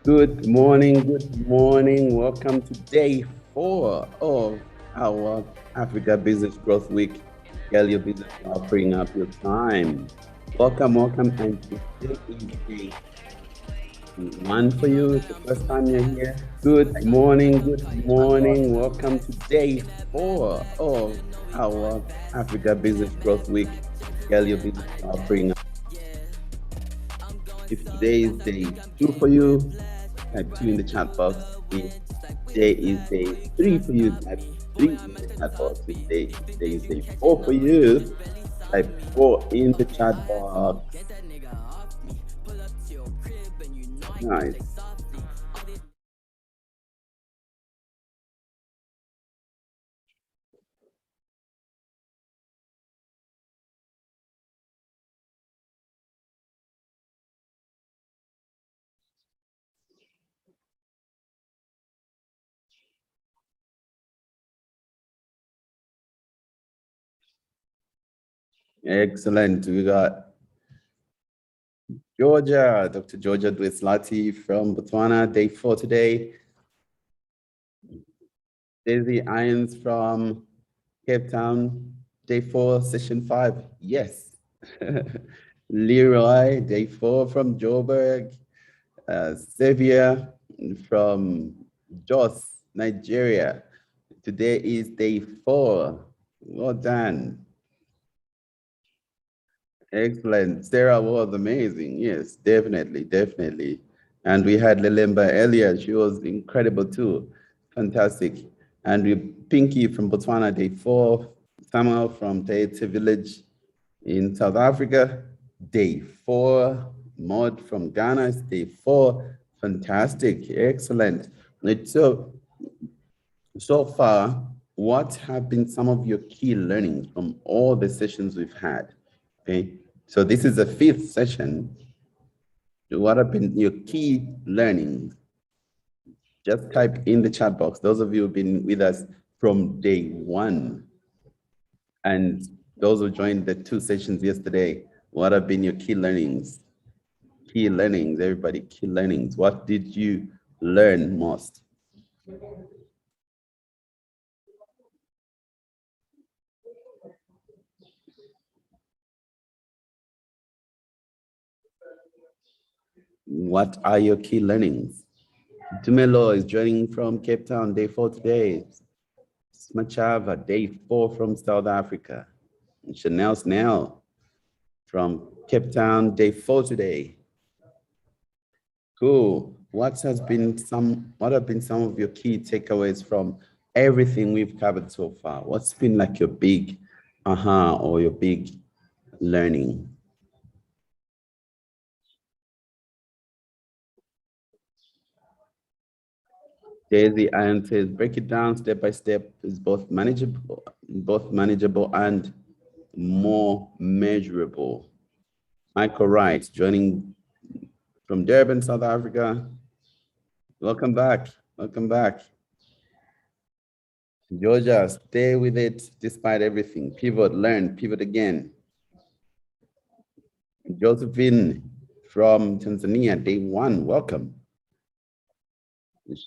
Good morning, good morning. Welcome to day 4 of our Africa Business Growth Week. Scale your business while freeing up your time. Welcome. And today is day 1 for you. It's the first time you're here. Good morning, good morning. Welcome to day 4 of our Africa Business Growth Week. Scale your business while freeing up. If today is day 2 for you, type 2 in the chat box. If today is day 3 for you, type 3 in the chat box. If today is day 4 for you, type 4 in the chat box. Nice. Excellent. We got Georgia, Dr. Georgia Dweslati from Botswana, day 4 today. Daisy Irons from Cape Town, day 4, session 5. Yes. Leroy, day 4 from Joburg. Xavier from Jos, Nigeria. Today is day 4. Well done. Excellent. Sarah was amazing. Yes, definitely. And we had Lelemba earlier. She was incredible too. Fantastic. And we Pinky from Botswana, day 4. Samuel from Tahiti Village in South Africa, day 4. Maud from Ghana is day 4. Fantastic. Excellent. So far, what have been some of your key learnings from all the sessions we've had? Okay, so this is the 5th session. What have been your key learnings? Just type in the chat box. Those of you who've been with us from day 1, and those who joined the 2 sessions yesterday, what have been your key learnings? Key learnings, everybody, key learnings. What did you learn most? What are your key learnings? Tumelo is joining from Cape Town, day 4 today. Smachava, day 4 from South Africa. And Chanel Snell from Cape Town, day 4 today. Cool. What have been some of your key takeaways from everything we've covered so far? What's been like your big aha or your big learning? Daisy Iron says, break it down step by step is both manageable and more measurable. Michael Wright joining from Durban, South Africa. Welcome back. Georgia, stay with it despite everything. Pivot, learn, pivot again. Josephine from Tanzania, day 1, welcome.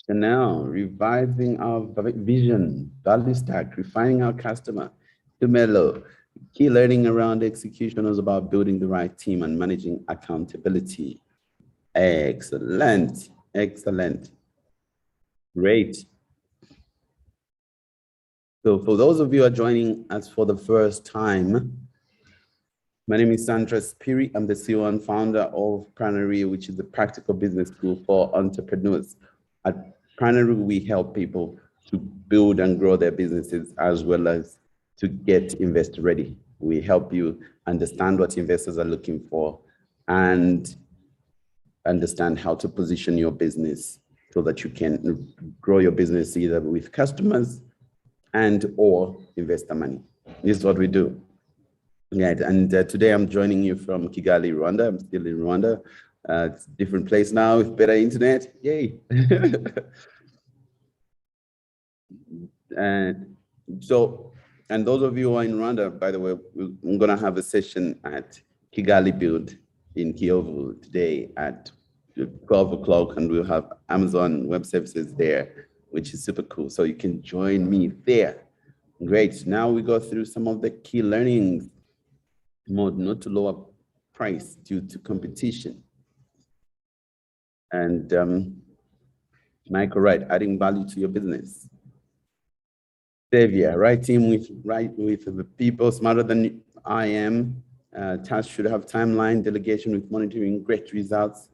Chanel, revising our vision, value stack, refining our customer. Tumelo, key learning around execution was about building the right team and managing accountability. Excellent. Great. So for those of you who are joining us for the first time, my name is Sandras Phiri. I'm the CEO and founder of Pranary, which is a practical business school for entrepreneurs. At Pranary, we help people to build and grow their businesses as well as to get investor ready. We help you understand what investors are looking for and understand how to position your business so that you can grow your business either with customers and or investor money. This is what we do. Yeah, and today I'm joining you from Kigali, Rwanda. I'm still in Rwanda. It's a different place now with better internet. Yay. And so, and those of you who are in Rwanda, by the way, I'm going to have a session at Kigali Build in Kiyovu today at 12 o'clock, and we'll have Amazon Web Services there, which is super cool. So you can join me there. Great. Now we go through some of the key learnings. Mode not to lower price due to competition. And Michael Wright, adding value to your business. Xavier, right team with the people smarter than I am. Tasks should have timeline, delegation with monitoring, great results.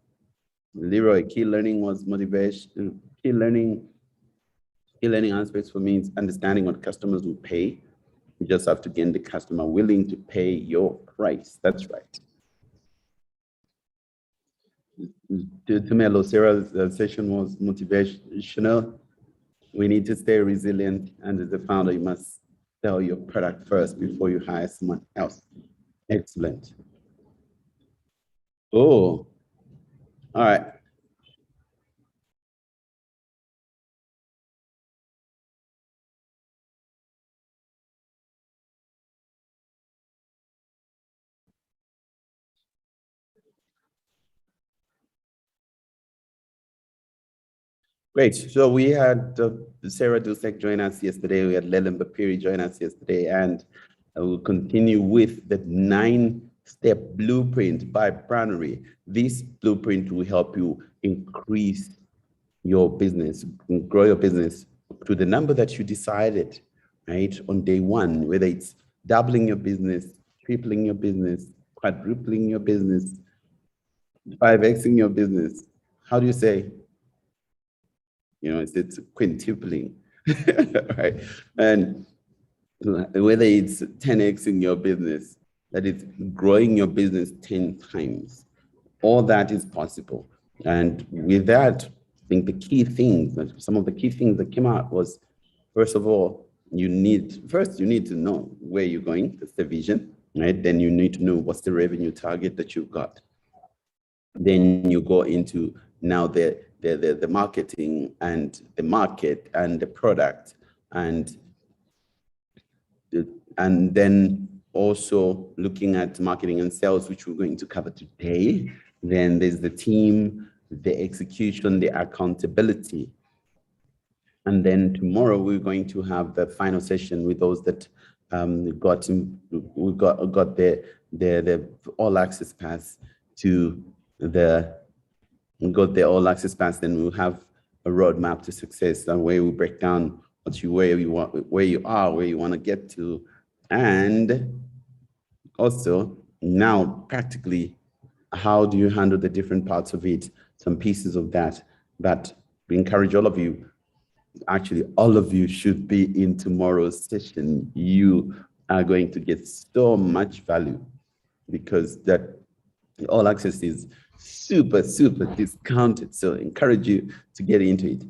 Leroy, key learning was motivation. Key learning aspects for me is understanding what customers will pay. You just have to get the customer willing to pay your price. That's right. To Melo, Sarah's session was motivational. We need to stay resilient, and as a founder, you must sell your product first before you hire someone else. Excellent. Oh, all right. Great. So we had Sarah Dusek join us yesterday. We had Leland Phiri join us yesterday, and we'll continue with the 9-step blueprint by Pranary. This blueprint will help you increase your business, grow your business to the number that you decided, right, on day one, whether it's doubling your business, tripling your business, quadrupling your business, 5xing your business. How do you say? You know, it's quintupling, right? And whether it's 10x in your business, that is growing your business 10 times, all that is possible. And with that, I think the key things, some of the key things that came out was, first of all, you need to know where you're going. That's the vision, right? Then you need to know what's the revenue target that you've got. Then you go into now the marketing and the market and the product, and then also looking at marketing and sales, which we're going to cover today. Then there's the team, the execution, the accountability. And then tomorrow we're going to have the final session with those that got the all access pass to the all access pass. Then we'll have a roadmap to success, and where we break down where you want to get to, and also now practically how do you handle the different parts of it, some pieces of that we encourage all of you. Actually, all of you should be in tomorrow's session. You are going to get so much value, because that all access is super discounted. So I encourage you to get into it.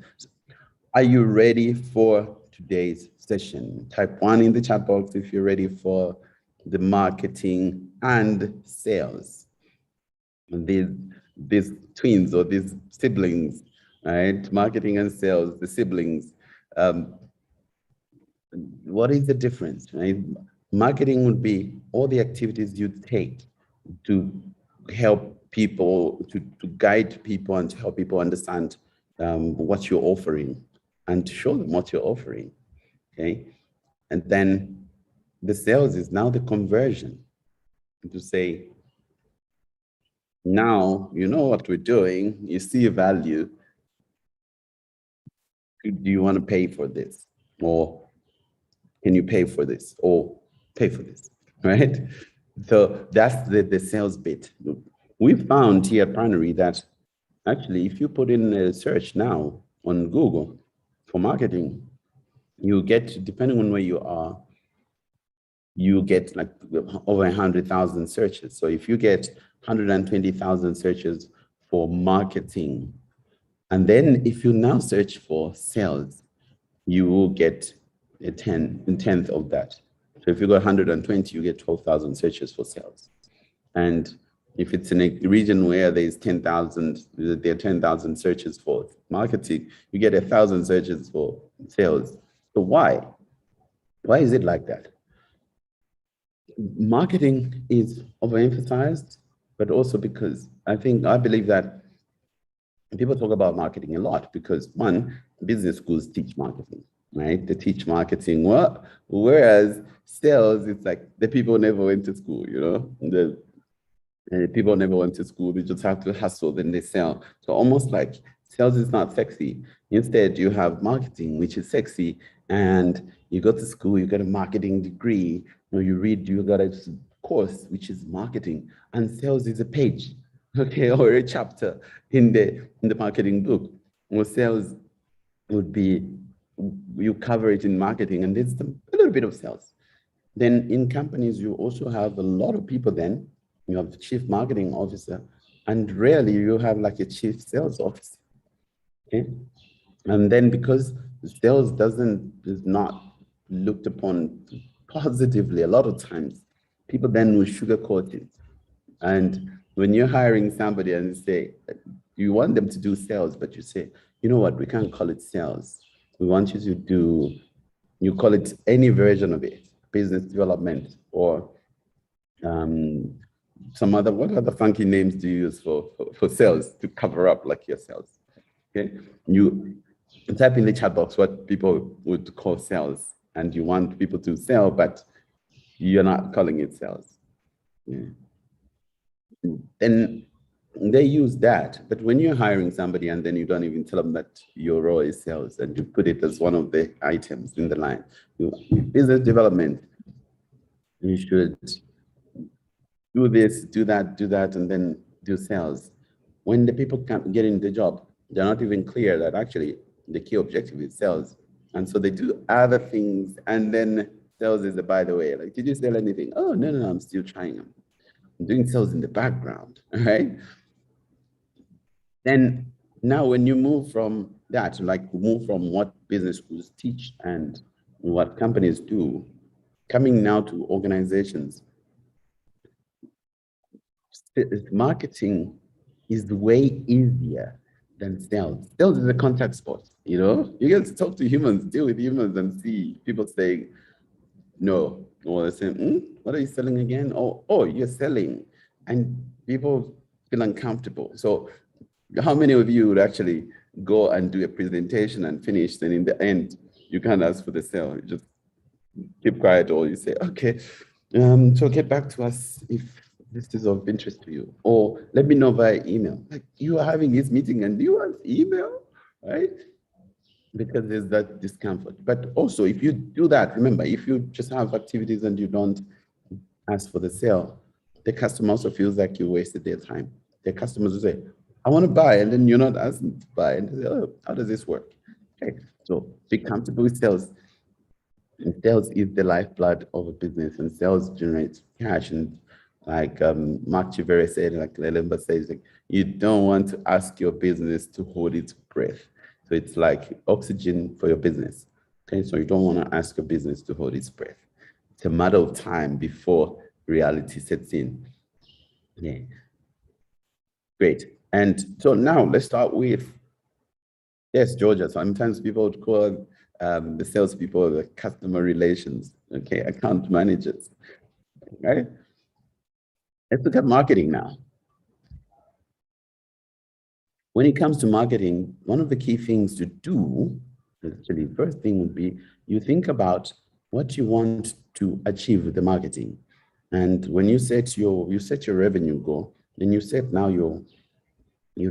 Are you ready for today's session? Type 1 in the chat box if you're ready for the marketing and sales. These twins, or these siblings, right? Marketing and sales, the siblings. What is the difference, right? Marketing would be all the activities you take to help people, to guide people and to help people understand what you're offering and to show them what you're offering, okay? And then the sales is now the conversion, to say, now you know what we're doing, you see value, do you want to pay for this? Or can you pay for this? Or pay for this, right? So that's the sales bit. We found here at Pranary that actually, if you put in a search now on Google for marketing, you get, depending on where you are, you get like over 100,000 searches. So if you get 120,000 searches for marketing, and then if you now search for sales, you will get a tenth of that. So if you got 120, you get 12,000 searches for sales. And if it's in a region where there's 10,000, there are 10,000 searches for marketing, you get 1,000 searches for sales. So why? Why is it like that? Marketing is overemphasized, but also because I believe that people talk about marketing a lot because one, business schools teach marketing, right? They teach marketing what, whereas sales, it's like the people never went to school, you know, the people never went to school. They just have to hustle, then they sell. So almost like sales is not sexy. Instead, you have marketing, which is sexy, and you go to school, you get a marketing degree, you read, you got a course, which is marketing, and sales is a page, okay, or a chapter in the marketing book. Or sales would be, you cover it in marketing, and there's a little bit of sales. Then in companies, you also have a lot of people then. You have chief marketing officer, and rarely you have like a chief sales officer. Okay. And then because sales is not looked upon positively a lot of times, people then will sugarcoat it. And when you're hiring somebody and say, you want them to do sales, but you say, you know what, we can't call it sales. We want you to do, you call it any version of it, business development or some other, what other funky names do you use for sales to cover up like your sales? Okay, you type in the chat box what people would call sales, and you want people to sell, but you're not calling it sales. Yeah. Then they use that, but when you're hiring somebody and then you don't even tell them that your role is sales and you put it as one of the items in the line, business development, you should do this, do that, and then do sales. When the people can't get in the job, they're not even clear that actually the key objective is sales. And so they do other things, and then sales is the by the way. Like, did you sell anything? Oh, no, I'm still trying. I'm doing sales in the background, right? Then now when you move from that, like move from what business schools teach and what companies do, coming now to organizations, marketing is way easier than sales. Sales is a contact sport, you know? You get to talk to humans, deal with humans, and see people saying no, or they say, what are you selling again? Oh, you're selling. And people feel uncomfortable. So how many of you would actually go and do a presentation and finish, then in the end, you can't ask for the sale, you just keep quiet, or you say, okay, so get back to us if this is of interest to you, or let me know via email. Like, you are having this meeting and you want email, right? Because there's that discomfort. But also, if you do that, remember, if you just have activities and you don't ask for the sale, the customer also feels like you wasted their time. The customers will say, I want to buy, and then you're not asking to buy, and they say, oh, how does this work? Okay, so be comfortable with sales. And sales is the lifeblood of a business, and sales generates cash. And like Mark Chivere said, like Lelemba says, like, you don't want to ask your business to hold its breath. So it's like oxygen for your business. Okay, so you don't want to ask your business to hold its breath. It's a matter of time before reality sets in. Yeah. Great. And so now let's start with, yes, Georgia. Sometimes people would call the salespeople the customer relations, okay, account managers, right? Let's look at marketing now. When it comes to marketing, one of the key things to do, actually, first thing would be you think about what you want to achieve with the marketing. And when you set your revenue goal, then you set now your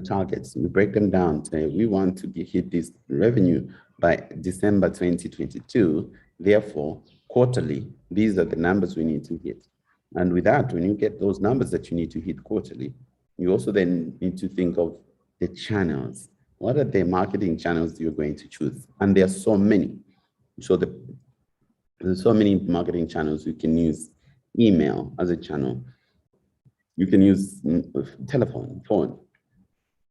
targets. You break them down. Say, we want to hit this revenue by December 2022. Therefore, quarterly, these are the numbers we need to hit. And with that, when you get those numbers that you need to hit quarterly, you also then need to think of the channels. What are the marketing channels you're going to choose? And there are so many. So there's so many marketing channels. You can use email as a channel. You can use telephone, phone.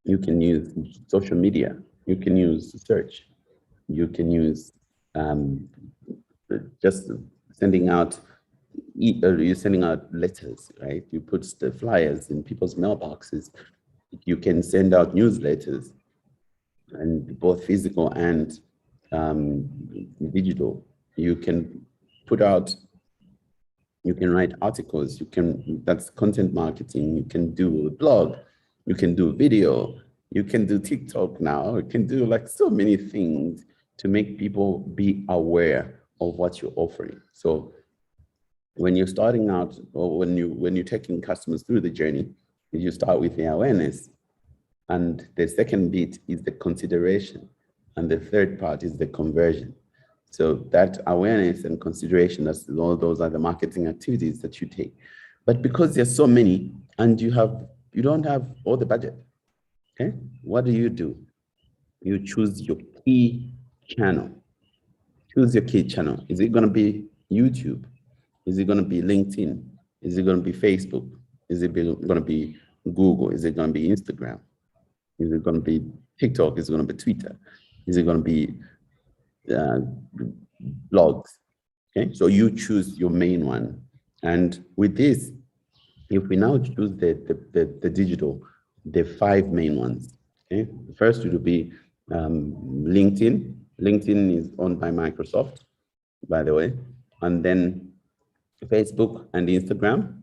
You can use social media. You can use search. You can use just sending out, you're sending out letters, right? You put the flyers in people's mailboxes. You can send out newsletters, and both physical and digital. You can put out, you can write articles, that's content marketing. You can do a blog, you can do video, You can do TikTok now. You can do like so many things to make people be aware of what you're offering. So when you're starting out, or when you're taking customers through the journey, you start with the awareness. And the second bit is the consideration. And the third part is the conversion. So that awareness and consideration, all those are the marketing activities that you take. But because there's so many and you don't have all the budget, okay? What do? You choose your key channel. Choose your key channel. Is it going to be YouTube? Is it going to be LinkedIn? Is it going to be Facebook? Is it going to be Google? Is it going to be Instagram? Is it going to be TikTok? Is it going to be Twitter? Is it going to be blogs? Okay, so you choose your main one. And with this, if we now choose the digital, the 5 main ones, okay? The first will be LinkedIn. LinkedIn is owned by Microsoft, by the way. And then Facebook and Instagram.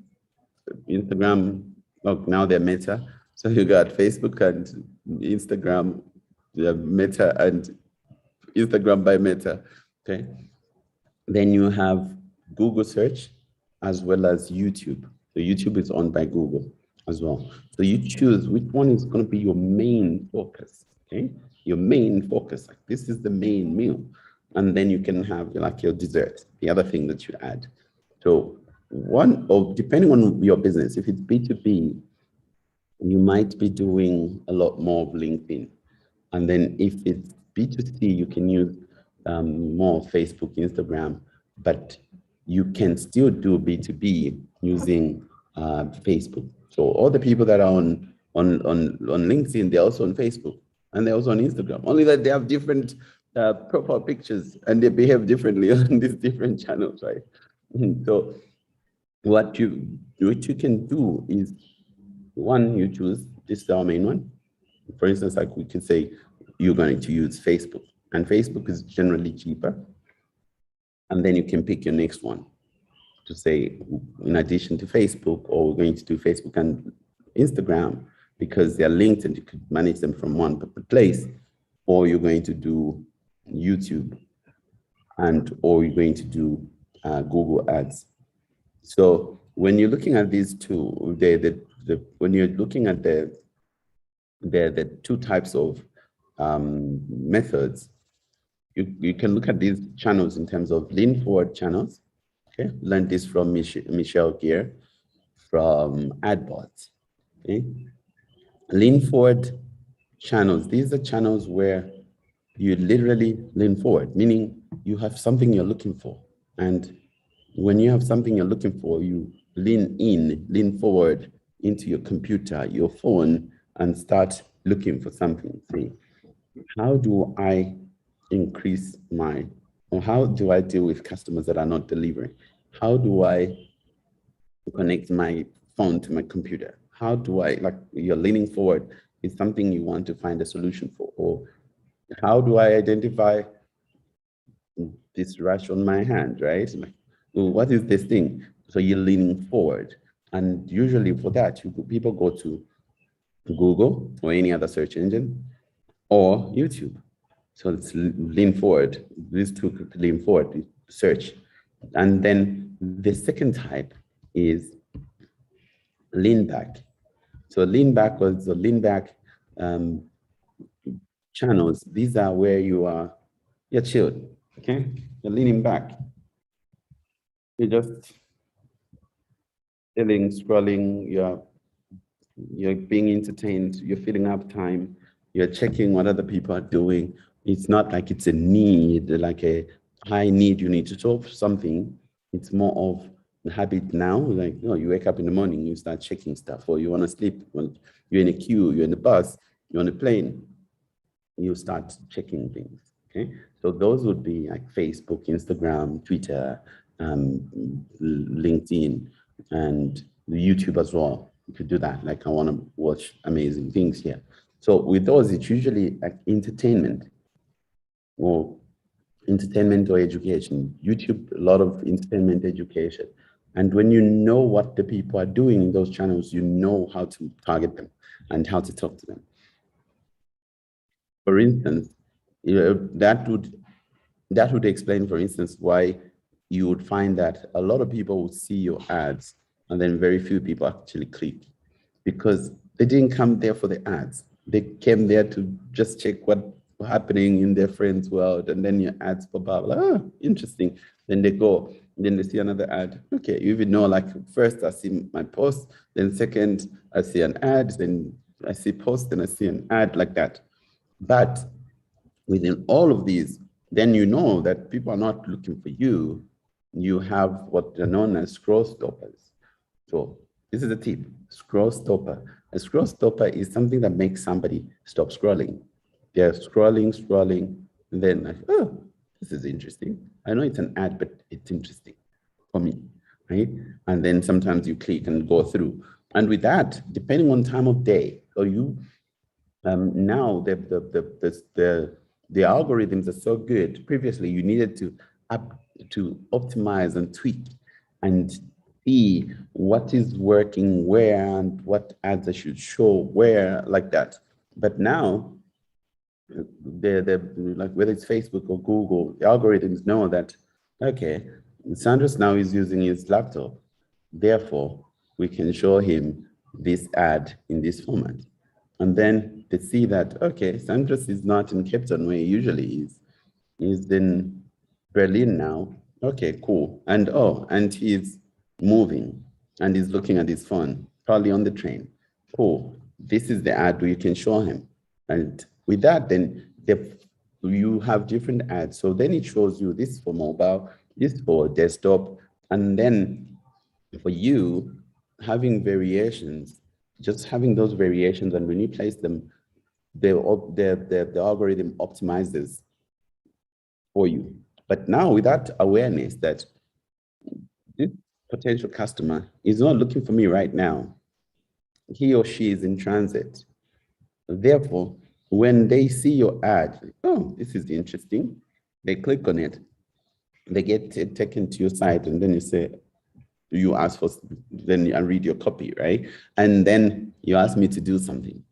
Instagram, look, now they're Meta. So you got Facebook and Instagram, Meta and Instagram by Meta, okay? Then you have Google search as well as YouTube. So YouTube is owned by Google as well. So you choose which one is going to be your main focus, okay? Your main focus, like this is the main meal. And then you can have like your dessert, the other thing that you add. So depending on your business, if it's B2B, you might be doing a lot more of LinkedIn. And then if it's B2C, you can use more Facebook, Instagram, but you can still do B2B using Facebook. So all the people that are on LinkedIn, they're also on Facebook and they're also on Instagram, only that they have different profile pictures and they behave differently on these different channels, right? So what you can do is, one, you choose, this is our main one. For instance, like we could say you're going to use Facebook, and Facebook is generally cheaper. And then you can pick your next one to say, in addition to Facebook, or we're going to do Facebook and Instagram because they're linked and you could manage them from one place, or you're going to do YouTube, or you're going to do Google Ads. So when you're looking at these two, when you're looking at the two types of methods, you can look at these channels in terms of lean forward channels. Okay, learned this from Michelle Gear from AdBots. Okay, lean forward channels. These are channels where you literally lean forward, meaning you have something you're looking for, and when you have something you're looking for, you lean forward into your computer, your phone, and start looking for something. Say, how do I increase or how do I deal with customers that are not delivering? How do I connect my phone to my computer? How do I, like, you're leaning forward, is something you want to find a solution for? Or how do I identify this rash on my hand, right? Like, what is this thing? So you're leaning forward. And usually for that, people go to Google or any other search engine or YouTube. So it's lean forward. These two could lean forward, search. And then the second type is lean back. So lean back channels. These are where you're chilled, okay? You're leaning back. You're just chilling, scrolling, you're being entertained, you're filling up time, you're checking what other people are doing. It's not like it's a need, like a high need, you need to solve something. It's more of a habit now, like, you wake up in the morning, you start checking stuff, or you want to sleep, well, you're in a queue, you're in the bus, you're on a plane, you start checking things, okay? So those would be like Facebook, Instagram, Twitter, LinkedIn, and YouTube as well. You could do that. Like, I want to watch amazing things here. So with those, it's usually like entertainment or education. YouTube, a lot of entertainment education. And when you know what the people are doing in those channels, you know how to target them and how to talk to them. For instance, that would explain, for instance, why you would find that a lot of people would see your ads and then very few people actually click, because they didn't come there for the ads. They came there to just check what's happening in their friends' world, and then your ads pop up, like, oh, interesting. Then they go, then they see another ad. Okay, you even know, like, first I see my post, then second I see an ad, then I see post, then I see an ad, like that. But within all of these, then you know that people are not looking for you. You have what are known as scroll stoppers. So this is a tip: scroll stopper. A scroll stopper is something that makes somebody stop scrolling. They're scrolling, and then like, oh, this is interesting. I know it's an ad, but it's interesting for me, right? And then sometimes you click and go through. And with that, depending on time of day, so you now the algorithms are so good. Previously, you needed to optimize and tweak and see what is working where and what ads I should show where, like that. But now, like whether it's Facebook or Google, the algorithms know that, okay, Sandras now is using his laptop. Therefore, we can show him this ad in this format. And then they see that, okay, Sandras is not in Cape Town where he usually is. He's in Berlin now. Okay, cool. And oh, and he's moving and he's looking at his phone, probably on the train. Cool. This is the ad you can show him. And with that, then you have different ads. So then it shows you this for mobile, this for desktop, and then for you having variations, just having those variations, and when you place them, the algorithm optimizes for you. But now with that awareness that this potential customer is not looking for me right now, he or she is in transit. Therefore, when they see your ad, oh, this is interesting, they click on it, they get taken to your site, and then you say, you ask for, then I read your copy, right? And then you ask me to do something.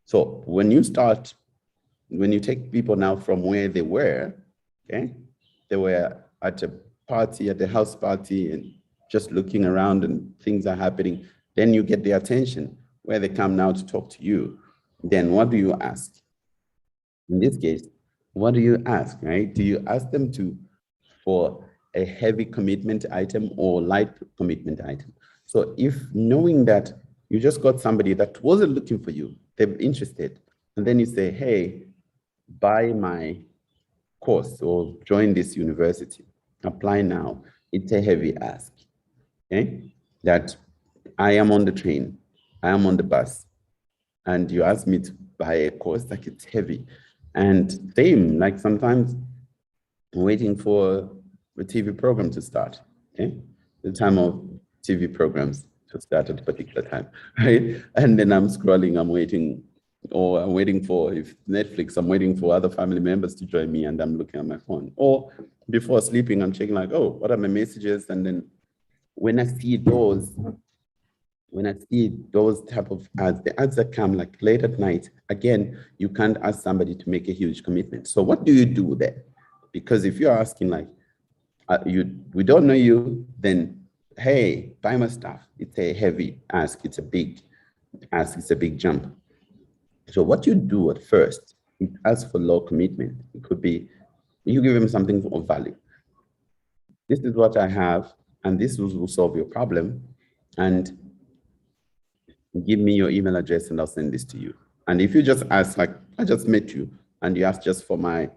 So when you take people now from where they were, okay, they were at a party, at a house party, and just looking around and things are happening, then you get their attention where they come now to talk to you. Then what do you ask? In this case, what do you ask, right? Do you ask them for a heavy commitment item or light commitment item? So if knowing that you just got somebody that wasn't looking for you, they're interested, and then you say, hey, buy my course or join this university, apply now, it's a heavy ask, okay? That I am on the train, I am on the bus, and you ask me to buy a course, like it's heavy. And same, like sometimes waiting for a TV program to start, okay? The time of TV programs to start at a particular time, right? And then I'm scrolling, I'm waiting, or I'm waiting for, if Netflix, I'm waiting for other family members to join me and I'm looking at my phone. Or before sleeping, I'm checking like, oh, what are my messages? And then when I see those type of ads, the ads that come like late at night, again, you can't ask somebody to make a huge commitment. So what do you do there? Because if you're asking like, we don't know you, then hey, buy my stuff. It's a heavy ask. It's a big ask. It's a big jump. So what you do at first, it asks for low commitment. It could be you give them something of value. This is what I have, and this will solve your problem. And give me your email address and I'll send this to you. And if you just ask, like, I just met you, and you ask just for my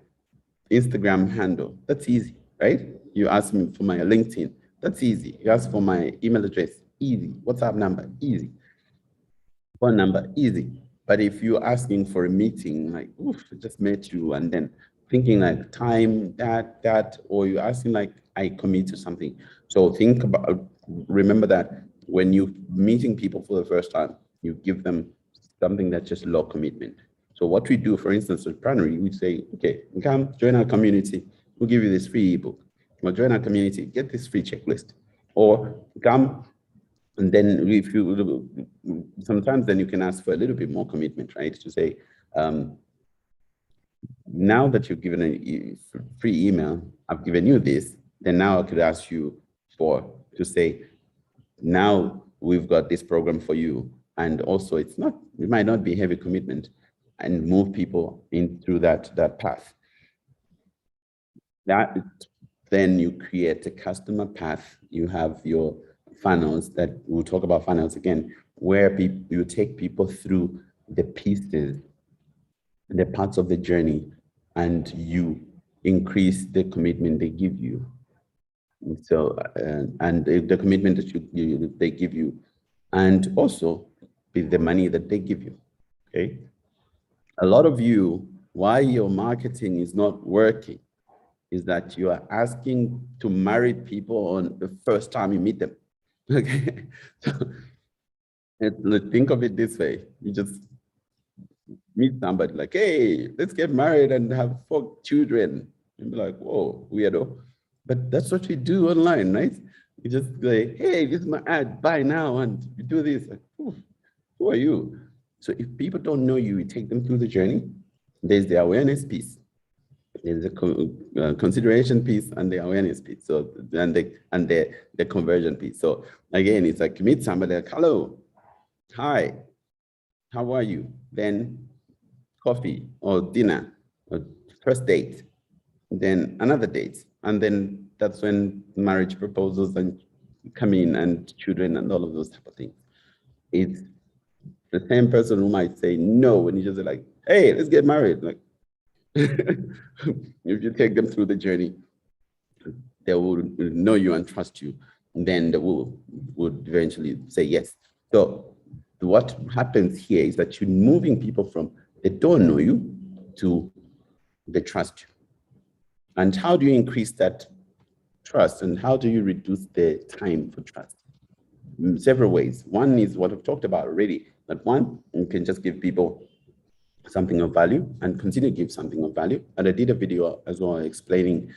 Instagram handle, that's easy, right? You ask me for my LinkedIn, that's easy. You ask for my email address, easy. WhatsApp number, easy. Phone number, easy. But if you're asking for a meeting, like, oof, I just met you, and then thinking like time, that, or you're asking like, I commit to something. So remember that when you're meeting people for the first time, you give them something that's just low commitment. So what we do, for instance, with Pranary, we say, okay, come join our community. We'll give you this free ebook. Or join our community, get this free checklist. Or come, and then if you, sometimes then you can ask for a little bit more commitment, right? To say, now that you've given a free email, I've given you this, then now I could ask you to say, now we've got this program for you. And also it might not be heavy commitment, and move people in through that path. Then you create a customer path. You have your funnels that we'll talk about funnels again, where you take people through the pieces, the parts of the journey, and you increase the commitment they give you. So, and the commitment that they give you, and also with the money that they give you, okay? A lot of you, why your marketing is not working is that you are asking to married people on the first time you meet them, okay? So, think of it this way. You just meet somebody like, hey, let's get married and have 4 children. And be like, whoa, weirdo. But that's what we do online, right? You just say, hey, this is my ad, buy now, and you do this. Like, who are you? So if people don't know you, you take them through the journey. There's the awareness piece. There's the consideration piece and the awareness piece. So, and the conversion piece. So again, it's like you meet somebody like, hello, hi, how are you? Then coffee or dinner or first date, then another date. And then that's when marriage proposals and come in, and children and all of those type of things. It's the same person who might say no when you just say like, hey, let's get married. Like, if you take them through the journey, they will know you and trust you. And then they would eventually say yes. So what happens here is that you're moving people from they don't know you to they trust you. And how do you increase that trust, and how do you reduce the time for trust? Several ways. One is what I've talked about already. That one, you can just give people something of value and continue to give something of value. And I did a video as well explaining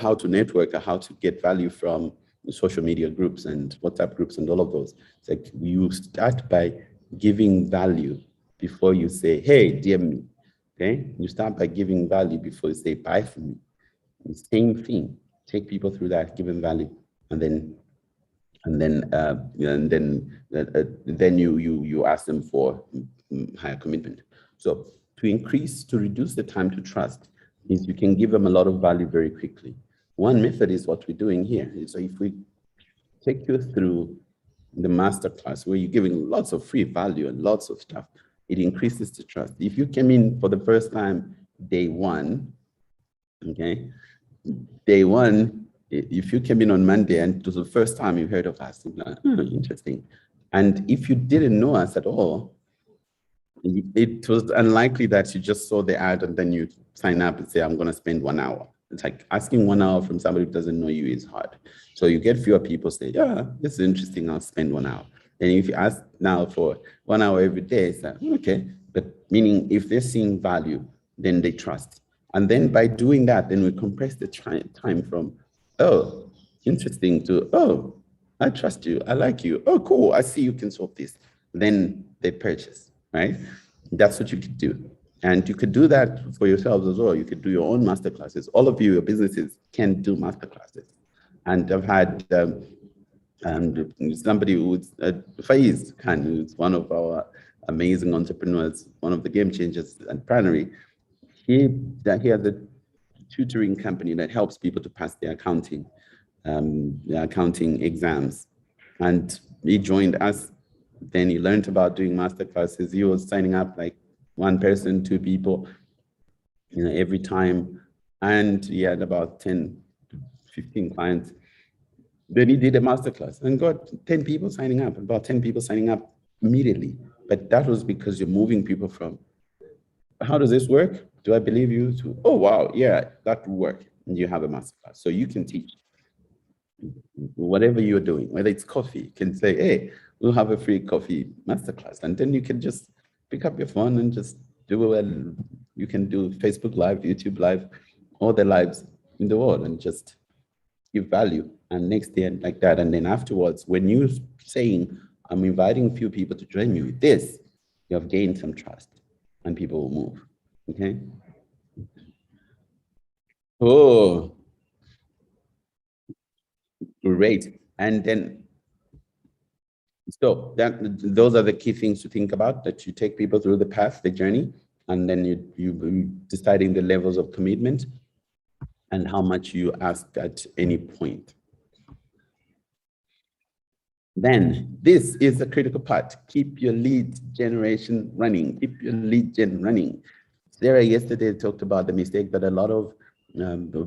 how to network or how to get value from social media groups and WhatsApp groups and all of those. It's like you start by giving value before you say, hey, DM me. Okay, you start by giving value before you say buy from me. Same thing. Take people through that, give them value, and then you ask them for higher commitment. So to reduce the time to trust is you can give them a lot of value very quickly. One method is what we're doing here. So if we take you through the masterclass where you're giving lots of free value and lots of stuff, it increases the trust. If you came in for the first time, day one, okay? Day one, if you came in on Monday and it was the first time you heard of us, you'd be like, interesting. And if you didn't know us at all, it was unlikely that you just saw the ad and then you sign up and say, I'm going to spend 1 hour. It's like asking 1 hour from somebody who doesn't know you is hard. So you get fewer people say, yeah, this is interesting, I'll spend 1 hour. And if you ask now for 1 hour every day, it's like, okay. But meaning if they're seeing value, then they trust. And then by doing that, then we compress the time from, oh, interesting to, oh, I trust you, I like you. Oh, cool, I see you can solve this. Then they purchase, right? That's what you could do. And you could do that for yourselves as well. You could do your own masterclasses. All of you, your businesses can do masterclasses. And I've had somebody who's, Faiz Khan, who's one of our amazing entrepreneurs, one of the game changers at Pranary. He has a tutoring company that helps people to pass their accounting exams. And he joined us. Then he learned about doing masterclasses. He was signing up like 1 person, 2 people, every time. And he had about 10 to 15 clients. Then he did a masterclass and got 10 people signing up, about 10 people signing up immediately. But that was because you're moving people from, how does this work? Do I believe you? To, oh, wow, yeah, that will work. And you have a masterclass. So you can teach whatever you're doing, whether it's coffee, you can say, hey, we'll have a free coffee masterclass. And then you can just pick up your phone and just do it. You can do Facebook Live, YouTube Live, all the lives in the world, and just give value. And next day, like that. And then afterwards, when you're saying, I'm inviting a few people to join me with this, you have gained some trust and people will move. Okay. Oh, great. And then, so those are the key things to think about, that you take people through the path, the journey, and then you deciding the levels of commitment and how much you ask at any point. Then this is the critical part. Keep your lead generation running. Keep your lead gen running. Sarah yesterday talked about the mistake that a lot of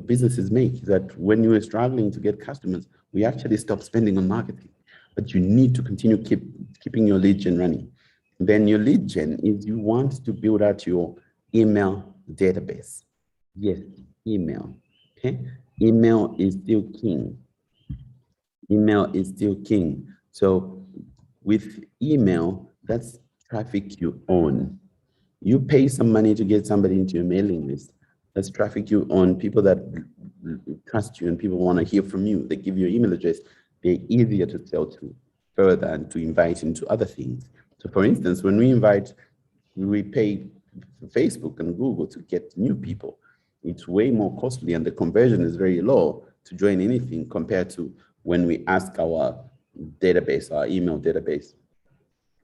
businesses make, is that when you are struggling to get customers, we actually stop spending on marketing. But you need to continue keeping your lead gen running. Then your lead gen is, you want to build out your email database. Yes, email. Okay, email is still king. Email is still king. So with email, that's traffic you own. You pay some money to get somebody into your mailing list. That's traffic you own, people that trust you and people want to hear from you. They give you your email address. They're easier to sell to further and to invite into other things. So for instance, when we pay Facebook and Google to get new people, it's way more costly and the conversion is very low to join anything compared to when we ask our database, our email database,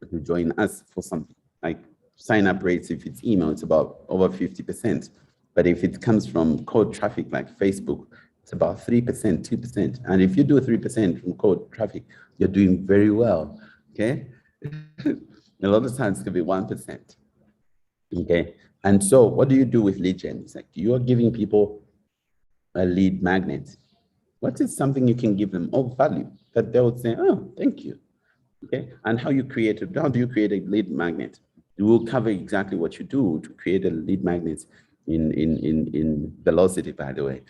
to join us for something. Like sign-up rates, if it's email, it's about over 50%. But if it comes from cold traffic like Facebook, it's about 3%, 2%. And if you do 3% from cold traffic, you're doing very well, okay? A lot of times it could be 1%, okay? And so what do you do with lead gen? It's like you're giving people a lead magnet. What is something you can give them of value that they would say, oh, thank you, okay? And how do you create a lead magnet? We'll cover exactly what you do to create a lead magnet in Velocity, by the way.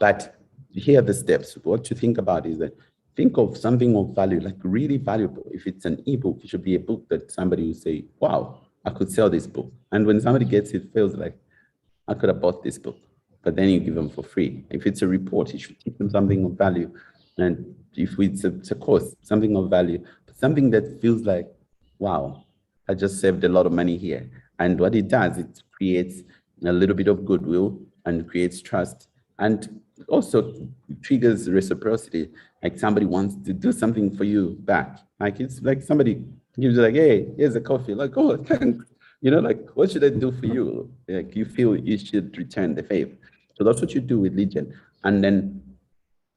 But here are the steps. What to think about is that think of something of value, like really valuable. If it's an ebook, it should be a book that somebody will say, wow, I could sell this book. And when somebody gets it, feels like, I could have bought this book, but then you give them for free. If it's a report, you should teach them something of value. And if it's a course, something of value, but something that feels like, wow, I just saved a lot of money here. And what it does, it creates a little bit of goodwill and creates trust, and also triggers reciprocity. Like somebody wants to do something for you back. Like it's like somebody gives you like, hey, here's a coffee. Like, oh, thanks. You know, like, what should I do for you? Like, you feel you should return the favor. So that's what you do with lead gen. And then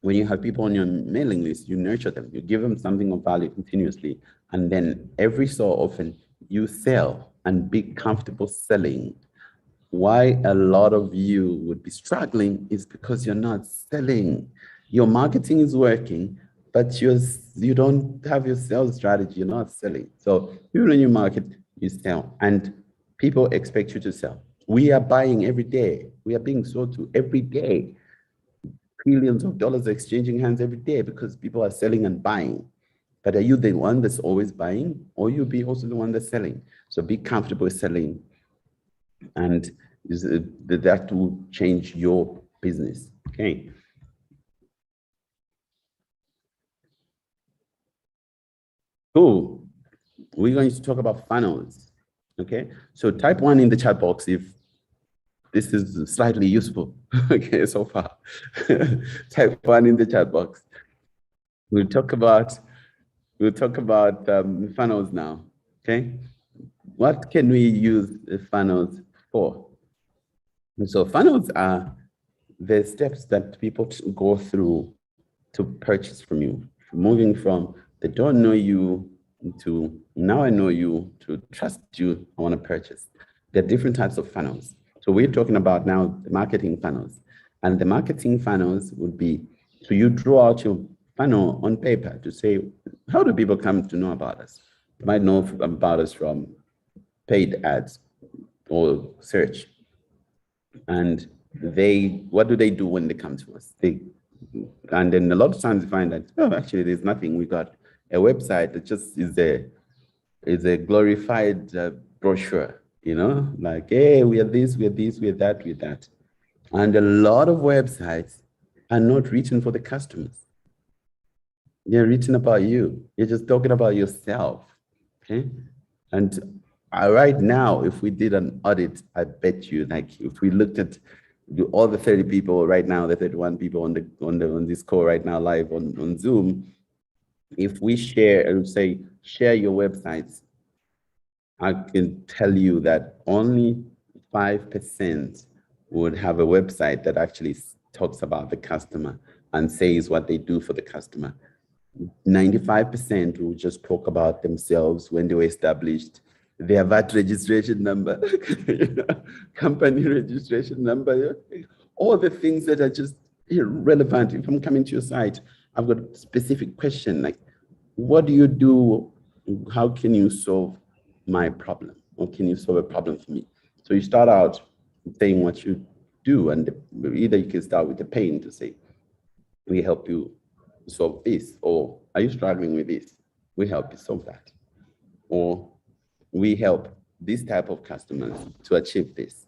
when you have people on your mailing list, you nurture them, you give them something of value continuously. And then every so often you sell and be comfortable selling. Why a lot of you would be struggling is because you're not selling. Your marketing is working, but you don't have your sales strategy, you're not selling. So even when you market, you sell, and people expect you to sell. We are buying every day. We are being sold to every day. Trillions of dollars are exchanging hands every day because people are selling and buying. But are you the one that's always buying, or you be also the one that's selling? So be comfortable selling, and that will change your business. Okay. Cool. We're going to talk about funnels. Okay. So type 1 in the chat box if this is slightly useful. Okay, so far. Type 1 in the chat box. We'll talk about funnels now. Okay. What can we use funnels for? So funnels are the steps that people go through to purchase from you, moving from they don't know you to now I know you to trust you, I want to purchase. There are different types of funnels. So we're talking about now the marketing funnels. And the marketing funnels would be, so you draw out your funnel on paper to say, how do people come to know about us? They might know about us from paid ads or search. And what do they do when they come to us? And then a lot of times you find that, oh, actually there's nothing. We got a website that just is a glorified brochure, you know, like, hey, we are this, we are this, we are that, we are that. And a lot of websites are not written for the customers. They're written about you. You're just talking about yourself, okay? And right now, if we did an audit, I bet you, like, if we looked at all the 30 people right now, the 31 people on this call right now, live on Zoom, if we share and say share your websites, I can tell you that only 5% would have a website that actually talks about the customer and says what they do for the customer. 95% will just talk about themselves, when they were established, their VAT registration number, company registration number, all the things that are just irrelevant. If I'm coming to your site, I've got a specific question like, what do you do? How can you solve my problem? Or can you solve a problem for me? So you start out saying what you do, and either you can start with the pain to say, we help you solve this, or are you struggling with this? We help you solve that. Or we help this type of customers to achieve this.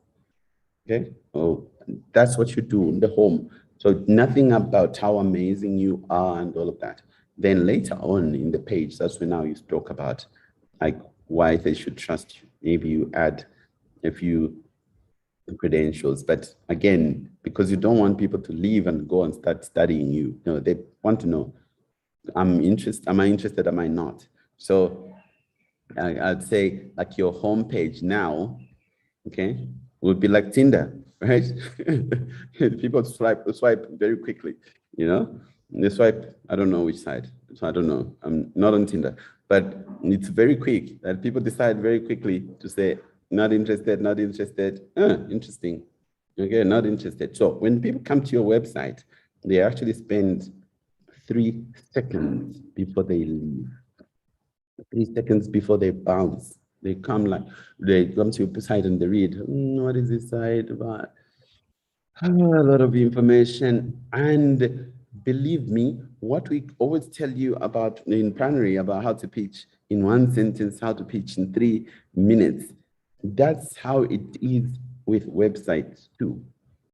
Okay? Oh, that's what you do in the home. So nothing about how amazing you are and all of that. Then later on in the page, that's when now you talk about like why they should trust you. Maybe you add a few credentials, but again, because you don't want people to leave and go and start studying you. No, they want to know, am I interested, am I not? So I'd say like your homepage now, okay, would be like Tinder, right? People swipe very quickly, you know? They swipe, I don't know which side, so I don't know. I'm not on Tinder, but it's very quick that people decide very quickly to say, not interested, not interested. Interesting. Okay, not interested. So when people come to your website, they actually spend 3 seconds before they leave. 3 seconds before they bounce. They come to your site and they read, what is this site about? A lot of information. And believe me, what we always tell you about in Pranary about how to pitch in 1 sentence, how to pitch in 3 minutes, that's how it is with websites too,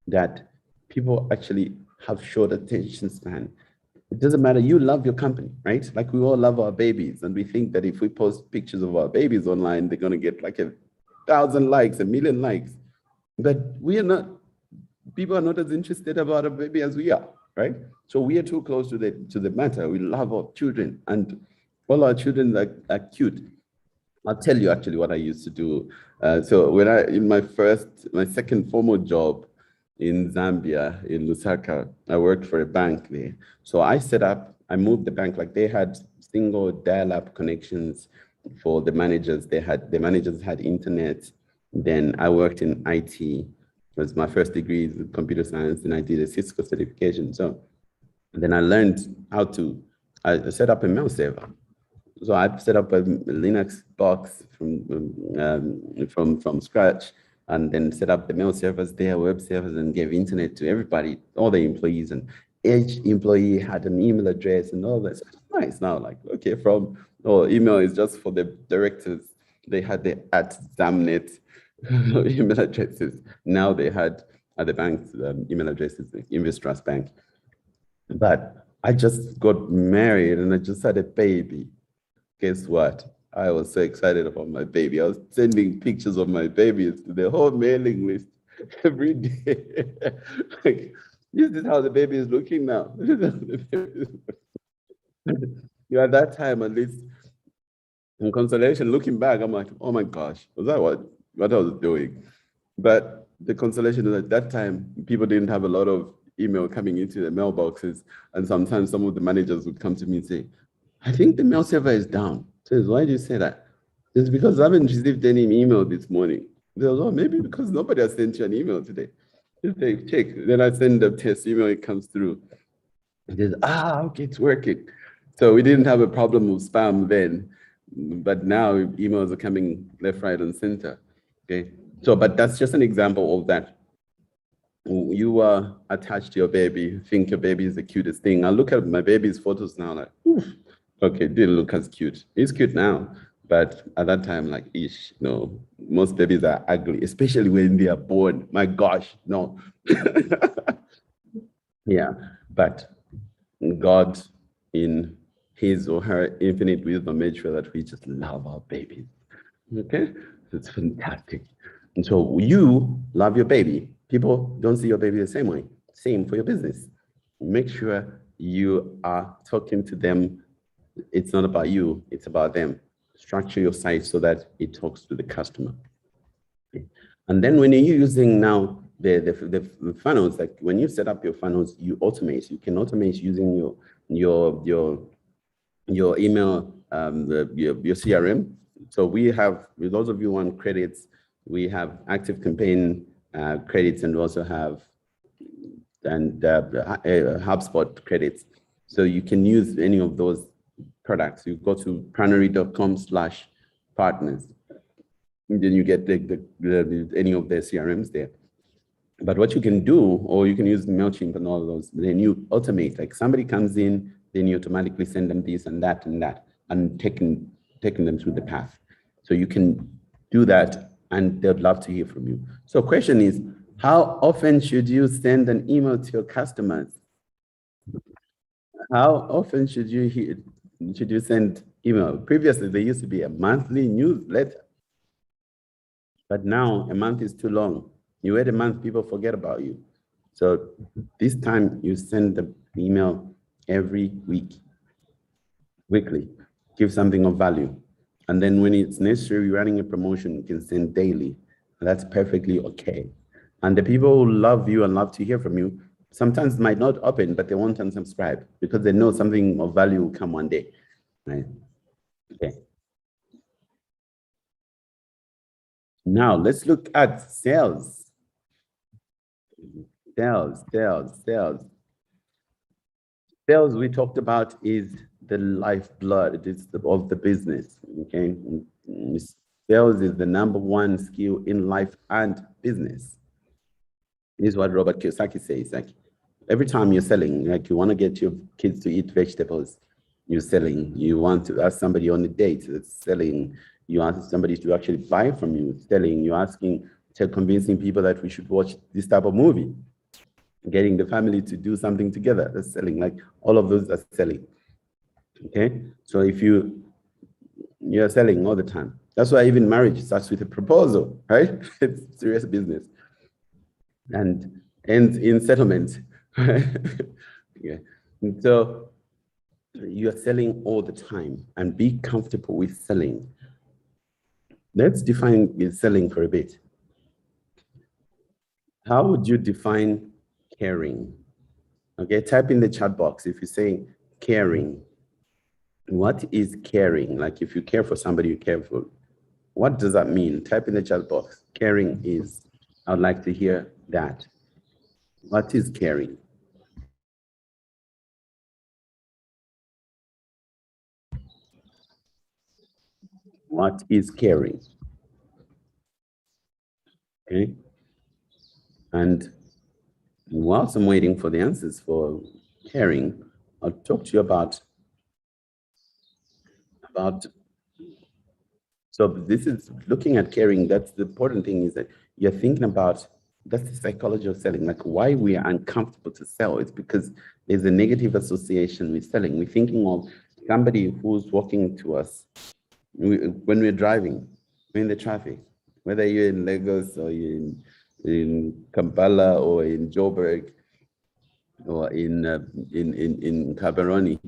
that people actually have short attention span. It doesn't matter. You love your company, right? Like we all love our babies, and we think that if we post pictures of our babies online, they're going to get like 1,000 likes, 1,000,000 likes. But we are not, people are not as interested about a baby as we are, right? So we are too close to the matter. We love our children, and all our children are cute. I'll tell you actually what I used to do. So when in my second formal job in Zambia, in Lusaka, I worked for a bank there. So I moved the bank, like they had single dial-up connections for the managers. The managers had internet. Then I worked in IT. It was my first degree in computer science, and I did a Cisco certification. So then I learned I set up a mail server. So I set up a Linux box from scratch, and then set up the mail servers there, web servers, and gave internet to everybody, all the employees, and each employee had an email address and all that. So it's nice now, like, okay, email is just for the directors. They had the @Zamnet email addresses. Now they had at the bank's email addresses, like Invest Trust Bank. But I just got married and I just had a baby. Guess what? I was so excited about my baby. I was sending pictures of my babies to the whole mailing list every day. Like, this is how the baby is looking now. At that time, at least, in consolation, looking back, I'm like, oh my gosh, was that what I was doing? But the consolation is at that time, people didn't have a lot of email coming into the mailboxes. And sometimes some of the managers would come to me and say, I think the mail server is down. Says, why do you say that? It's because I haven't received any email this morning. Says, oh, maybe because nobody has sent you an email today. Just check. Then I send the test email, it comes through. It says, okay, it's working. So we didn't have a problem with spam then, but now emails are coming left, right, and center. Okay. So, but that's just an example of that. You are attached to your baby, think your baby is the cutest thing. I look at my baby's photos now, like, oof. Okay, didn't look as cute. He's cute now, but at that time, like, most babies are ugly, especially when they are born. My gosh, no. Yeah, but God, in his or her infinite wisdom, made sure that we just love our babies. Okay, It's fantastic. And so you love your baby. People don't see your baby the same way. Same for your business. Make sure you are talking to them. It's not about you, it's about them. Structure your site so that it talks to the customer. And then when you're using now the funnels, like when you set up your funnels, you automate. You can automate using your email, your CRM. So we have, with those of you who want credits, we have active campaign credits, and we also have HubSpot credits. So you can use any of those products. You go to pranary.com/partners. And then you get any of their CRMs there. But what you can do, or you can use MailChimp and all of those, then you automate, like somebody comes in, then you automatically send them this and that, and taking them through the path. So you can do that, and they'd love to hear from you. So question is, how often should you send an email to your customers? How often should you send email? Previously, there used to be a monthly newsletter. But now a month is too long. You wait a month, people forget about you. So this time you send the email every week, weekly, give something of value. And then when it's necessary, you're running a promotion, you can send daily. That's perfectly okay. And the people who love you and love to hear from you sometimes might not open, but they won't unsubscribe because they know something of value will come one day, right? Okay. Now let's look at sales. Sales we talked about is the lifeblood. It is of the business. Okay, sales is the #1 skill in life and business. This is what Robert Kiyosaki says. Like every time you're selling, like you want to get your kids to eat vegetables, you're selling. You want to ask somebody on a date, that's selling. You ask somebody to actually buy from you, selling. You're convincing people that we should watch this type of movie. Getting the family to do something together, that's selling. Like all of those are selling. Okay, so if you're selling all the time, that's why even marriage starts with a proposal, right? It's serious business and ends in settlement. Yeah, and so you're selling all the time, and be comfortable with selling. Let's define selling for a bit. How would you define caring? Okay, type in the chat box if you're saying caring. What is caring? Like if you care for somebody, you care for, what does that mean? Type in the chat box. Caring is, I would like to hear that. What is caring? What is caring? Okay. And whilst I'm waiting for the answers for caring, I'll talk to you about so this is looking at caring. That's the important thing, is that you're thinking about, that's the psychology of selling. Like why we are uncomfortable to sell, it's because there's a negative association with selling. We're thinking of somebody who's walking to us when we're driving, we're in the traffic, whether you're in Lagos or you're in Kampala or in Joburg or in Gaborone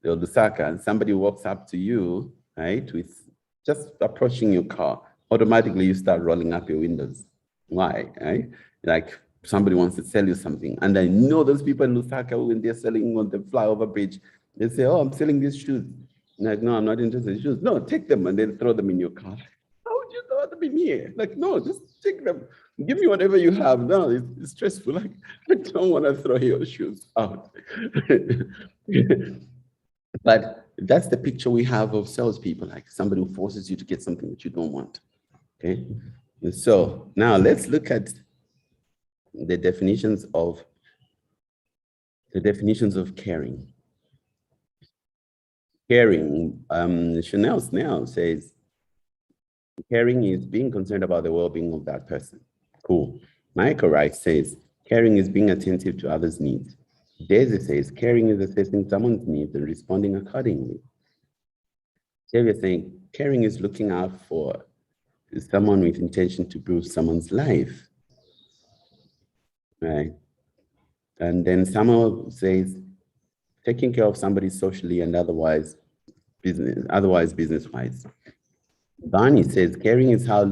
or Lusaka, and somebody walks up to you, right, with just approaching your car, automatically you start rolling up your windows. Why? Right? Like somebody wants to sell you something. And I know those people in Lusaka, when they're selling on the flyover bridge, they say, oh, I'm selling these shoes. I'm like, no, I'm not interested in shoes. No, take them and then throw them in your car. How would you throw them in here? Like, no, just take them. Give me whatever you have. No, it's stressful. Like, I don't want to throw your shoes out. But that's the picture we have of salespeople, like somebody who forces you to get something that you don't want. Okay. And so now let's look at the definitions of caring. Caring, Chanel Snell says, caring is being concerned about the well-being of that person. Cool. Michael Wright says, caring is being attentive to others' needs. Daisy says, caring is assessing someone's needs and responding accordingly. Xavier saying, caring is looking out for someone with intention to improve someone's life, right? And then Samuel says, taking care of somebody socially and otherwise business-wise. Barney says, caring is how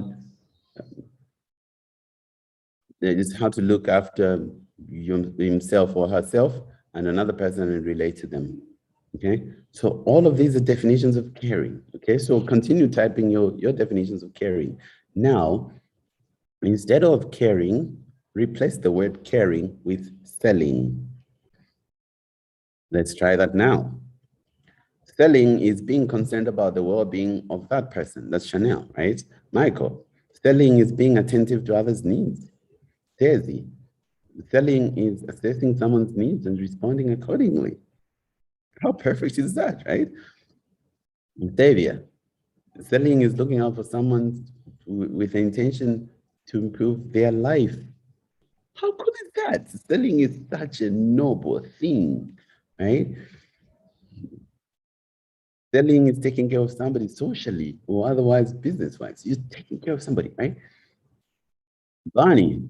to look after himself or herself and another person and relate to them. Okay, so all of these are definitions of caring. Okay, so continue typing your definitions of caring. Now, instead of caring, replace the word caring with selling. Let's try that now. Selling is being concerned about the well-being of that person. That's Chanel, right? Michael. Selling is being attentive to others' needs. Daisy. Selling is assessing someone's needs and responding accordingly. How perfect is that, right? Octavia. Selling is looking out for someone with the intention to improve their life. How cool is that? Selling is such a noble thing, right? Selling is taking care of somebody socially or otherwise business-wise. You're taking care of somebody, right? Barney,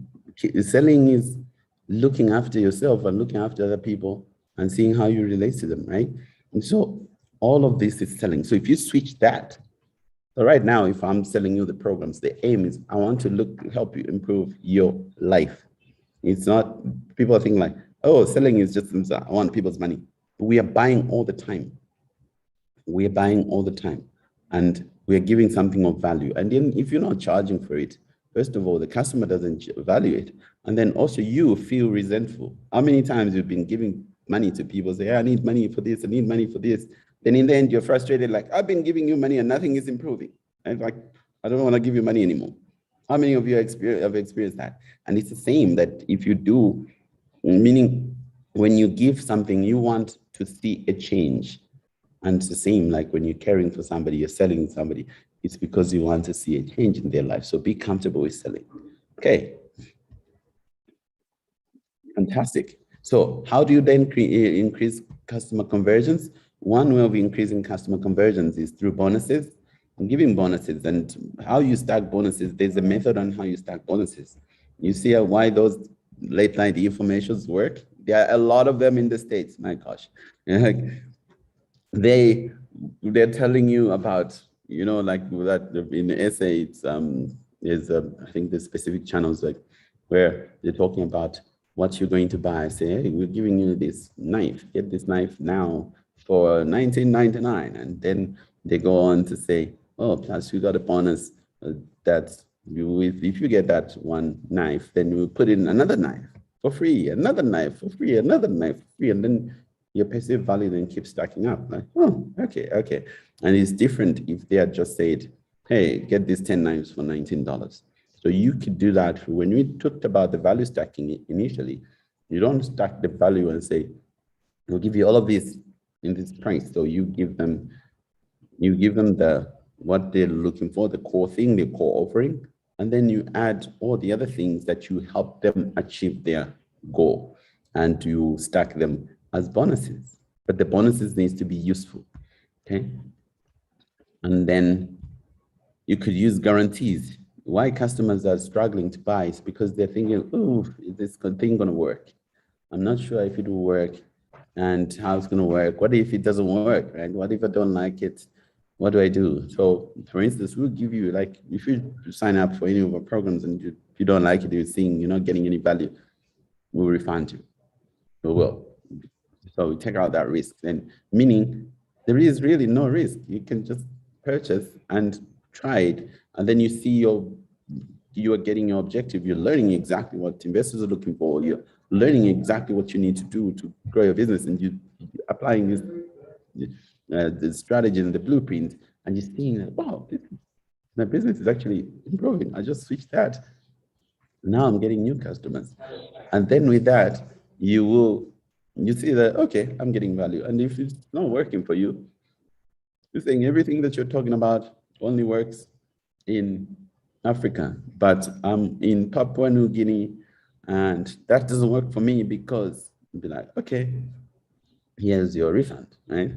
selling is looking after yourself and looking after other people and seeing how you relate to them, right? And so all of this is selling. So if you switch that, so right now, if I'm selling you the programs, the aim is I want to help you improve your life. It's not, people are thinking like, oh, selling is just, I want people's money. We are buying all the time. We are buying all the time. And we are giving something of value. And then if you're not charging for it, first of all, the customer doesn't value it. And then also you feel resentful. How many times you've been giving money to people, say, I need money for this, I need money for this. Then in the end, you're frustrated, like, I've been giving you money and nothing is improving. And like, I don't want to give you money anymore. How many of you have experienced that? And it's the same that if you do, meaning when you give something, you want to see a change. And it's the same, like when you're caring for somebody, you're selling somebody, it's because you want to see a change in their life. So be comfortable with selling. Okay. Fantastic. So how do you then increase customer conversions? One way of increasing customer conversions is through bonuses and giving bonuses. And how you stack bonuses, there's a method on how you stack bonuses. You see why those late night informations work? There are a lot of them in the States, my gosh. They're telling you about, you know, like that in the essay, it's I think the specific channels like where they're talking about what you're going to buy. Say, hey, we're giving you this knife. Get this knife now for $19.99, and then they go on to say, oh, plus you got a bonus that if you get that one knife, then we'll put in another knife for free, another knife for free, another knife for free, and then your passive value then keeps stacking up. Like, oh, okay. And it's different if they had just said, hey, get these 10 knives for $19. So you could do that. When we talked about the value stacking initially, you don't stack the value and say, we'll give you all of this in this price. So you give them what they're looking for, the core thing, the core offering, and then you add all the other things that you help them achieve their goal, and you stack them as bonuses. But the bonuses needs to be useful, okay? And then you could use guarantees. Why customers are struggling to buy is because they're thinking, oh, is this thing gonna work? I'm not sure if it will work and how it's gonna work. What if it doesn't work, right? What if I don't like it? What do I do? So for instance, we'll give you, like, if you sign up for any of our programs and you don't like it, you're seeing you're not getting any value, we'll refund you. We will. So we take out that risk, and meaning there is really no risk. You can just purchase and try it, and then you see you are getting your objective. You're learning exactly what investors are looking for. You're learning exactly what you need to do to grow your business, and you're applying this the strategy and the blueprint, and you're seeing that, wow, my business is actually improving. I just switched that. Now I'm getting new customers. And then with that, you see that, okay, I'm getting value. And if it's not working for you, you're saying everything that you're talking about only works in Africa, but I'm in Papua New Guinea, and that doesn't work for me because you'll be like, okay, here's your refund, right?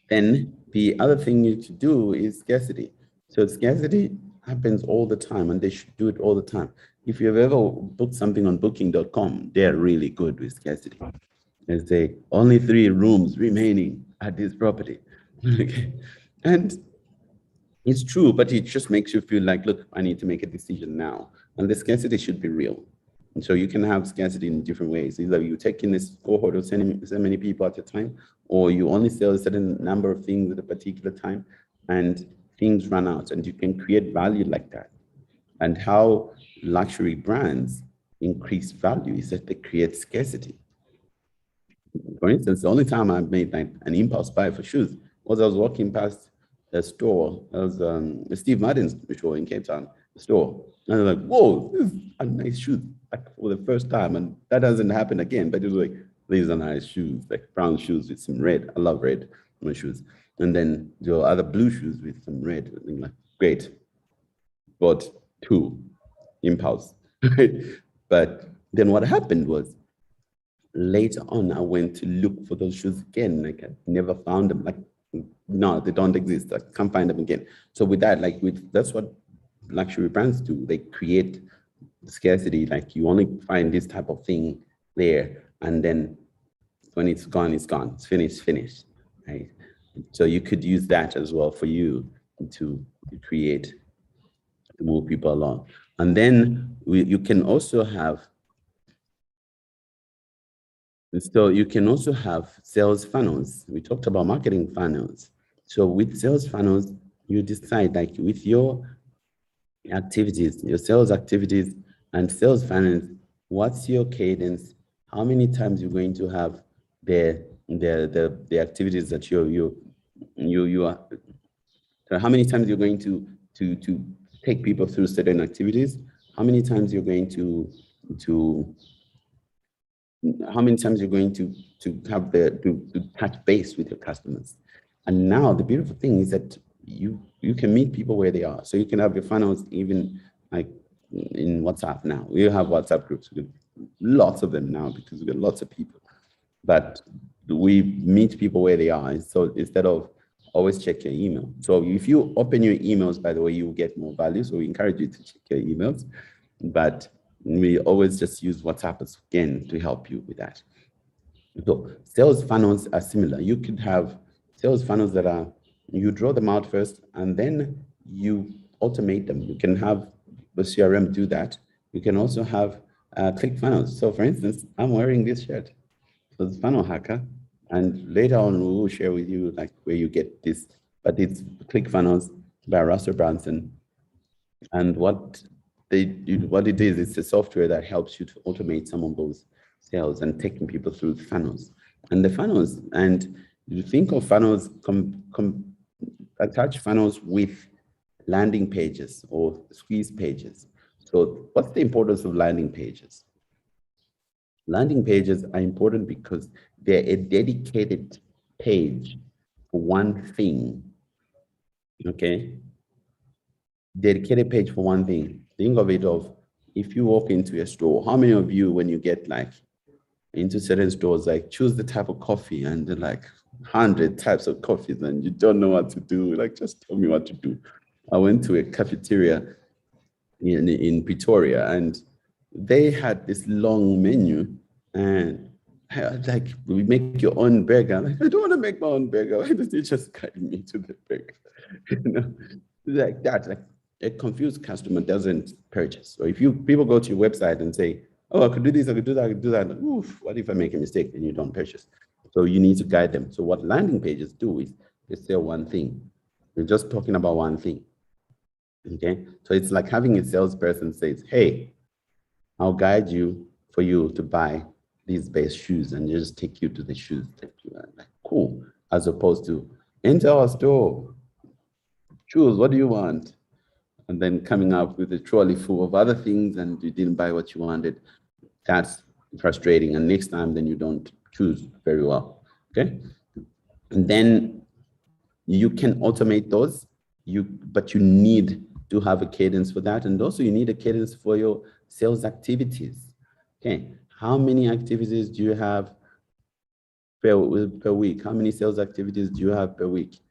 Then the other thing you need to do is scarcity. So scarcity happens all the time, and they should do it all the time. If you've ever booked something on booking.com, they're really good with scarcity. They say only 3 rooms remaining at this property. Okay. And it's true, but it just makes you feel like, look, I need to make a decision now. And the scarcity should be real. And so you can have scarcity in different ways. Either you take in this cohort of so many people at a time, or you only sell a certain number of things at a particular time, and things run out, and you can create value like that. And how luxury brands increase value is that they create scarcity. For instance, the only time I made like an impulse buy for shoes was I was walking past a store. It was Steve Madden's store in Cape Town, the store. And I was like, whoa, this is a nice shoes, like for the first time. And that doesn't happen again, but it was like, these are nice shoes, like brown shoes with some red. I love red on my shoes. And then there were other blue shoes with some red. And like, great. Bought 2, impulse. But then what happened was, later on, I went to look for those shoes again. Like I never found them. Like, no, they don't exist. I can't find them again. So with that, that's what luxury brands do. They create scarcity. Like you only find this type of thing there, and then when it's gone, it's gone. It's finished, right? So you could use that as well for you to create, to move people along. And then you can also have sales funnels. We talked about marketing funnels. So with sales funnels, you decide, like with your activities, your sales activities and sales funnels, what's your cadence? How many times you're going to have the activities that you are, how many times you're going to take people through certain activities? How many times you're going to how many times you're going to have to touch base with your customers. And now the beautiful thing is that you can meet people where they are. So you can have your funnels even like in WhatsApp now. We have WhatsApp groups. We have lots of them now because we got lots of people. But we meet people where they are. So instead of always check your email. So if you open your emails, by the way, you will get more value. So we encourage you to check your emails. But we always just use WhatsApp again to help you with that. So sales funnels are similar. You could have sales funnels that are, you draw them out first and then you automate them. You can have the CRM do that. You can also have click funnels. So for instance, I'm wearing this shirt. So it's Funnel Hacker. And later on, we will share with you like where you get this, but it's Click Funnels by Russell Brunson. And what it is, it's a software that helps you to automate some of those sales and taking people through the funnels. And the funnels, and you think of funnels, attach funnels with landing pages or squeeze pages. So what's the importance of landing pages? Landing pages are important because they're a dedicated page for one thing, okay? Dedicated page for one thing. Think of it of, if you walk into a store, how many of you, when you get like into certain stores, like choose the type of coffee and they're like 100 types of coffees and you don't know what to do, like just tell me what to do. I went to a cafeteria in Pretoria and they had this long menu and like, we make your own burger. I'm like, I don't want to make my own burger. Why don't you just guide me to the burger? You know, like that, like a confused customer doesn't purchase. So if people go to your website and say, oh, I could do this, I could do that, I could do that. Oof, what if I make a mistake and you don't purchase? So you need to guide them. So what landing pages do is they sell one thing. We're just talking about one thing. Okay. So it's like having a salesperson says, hey, I'll guide you for you to buy these base shoes and just take you to the shoes that you are like, cool. As opposed to enter our store, choose what do you want? And then coming up with a trolley full of other things and you didn't buy what you wanted. That's frustrating. And next time, then you don't choose very well. Okay. And then you can automate those, but you need to have a cadence for that. And also you need a cadence for your sales activities. Okay. How many activities do you have per week? How many sales activities do you have per week?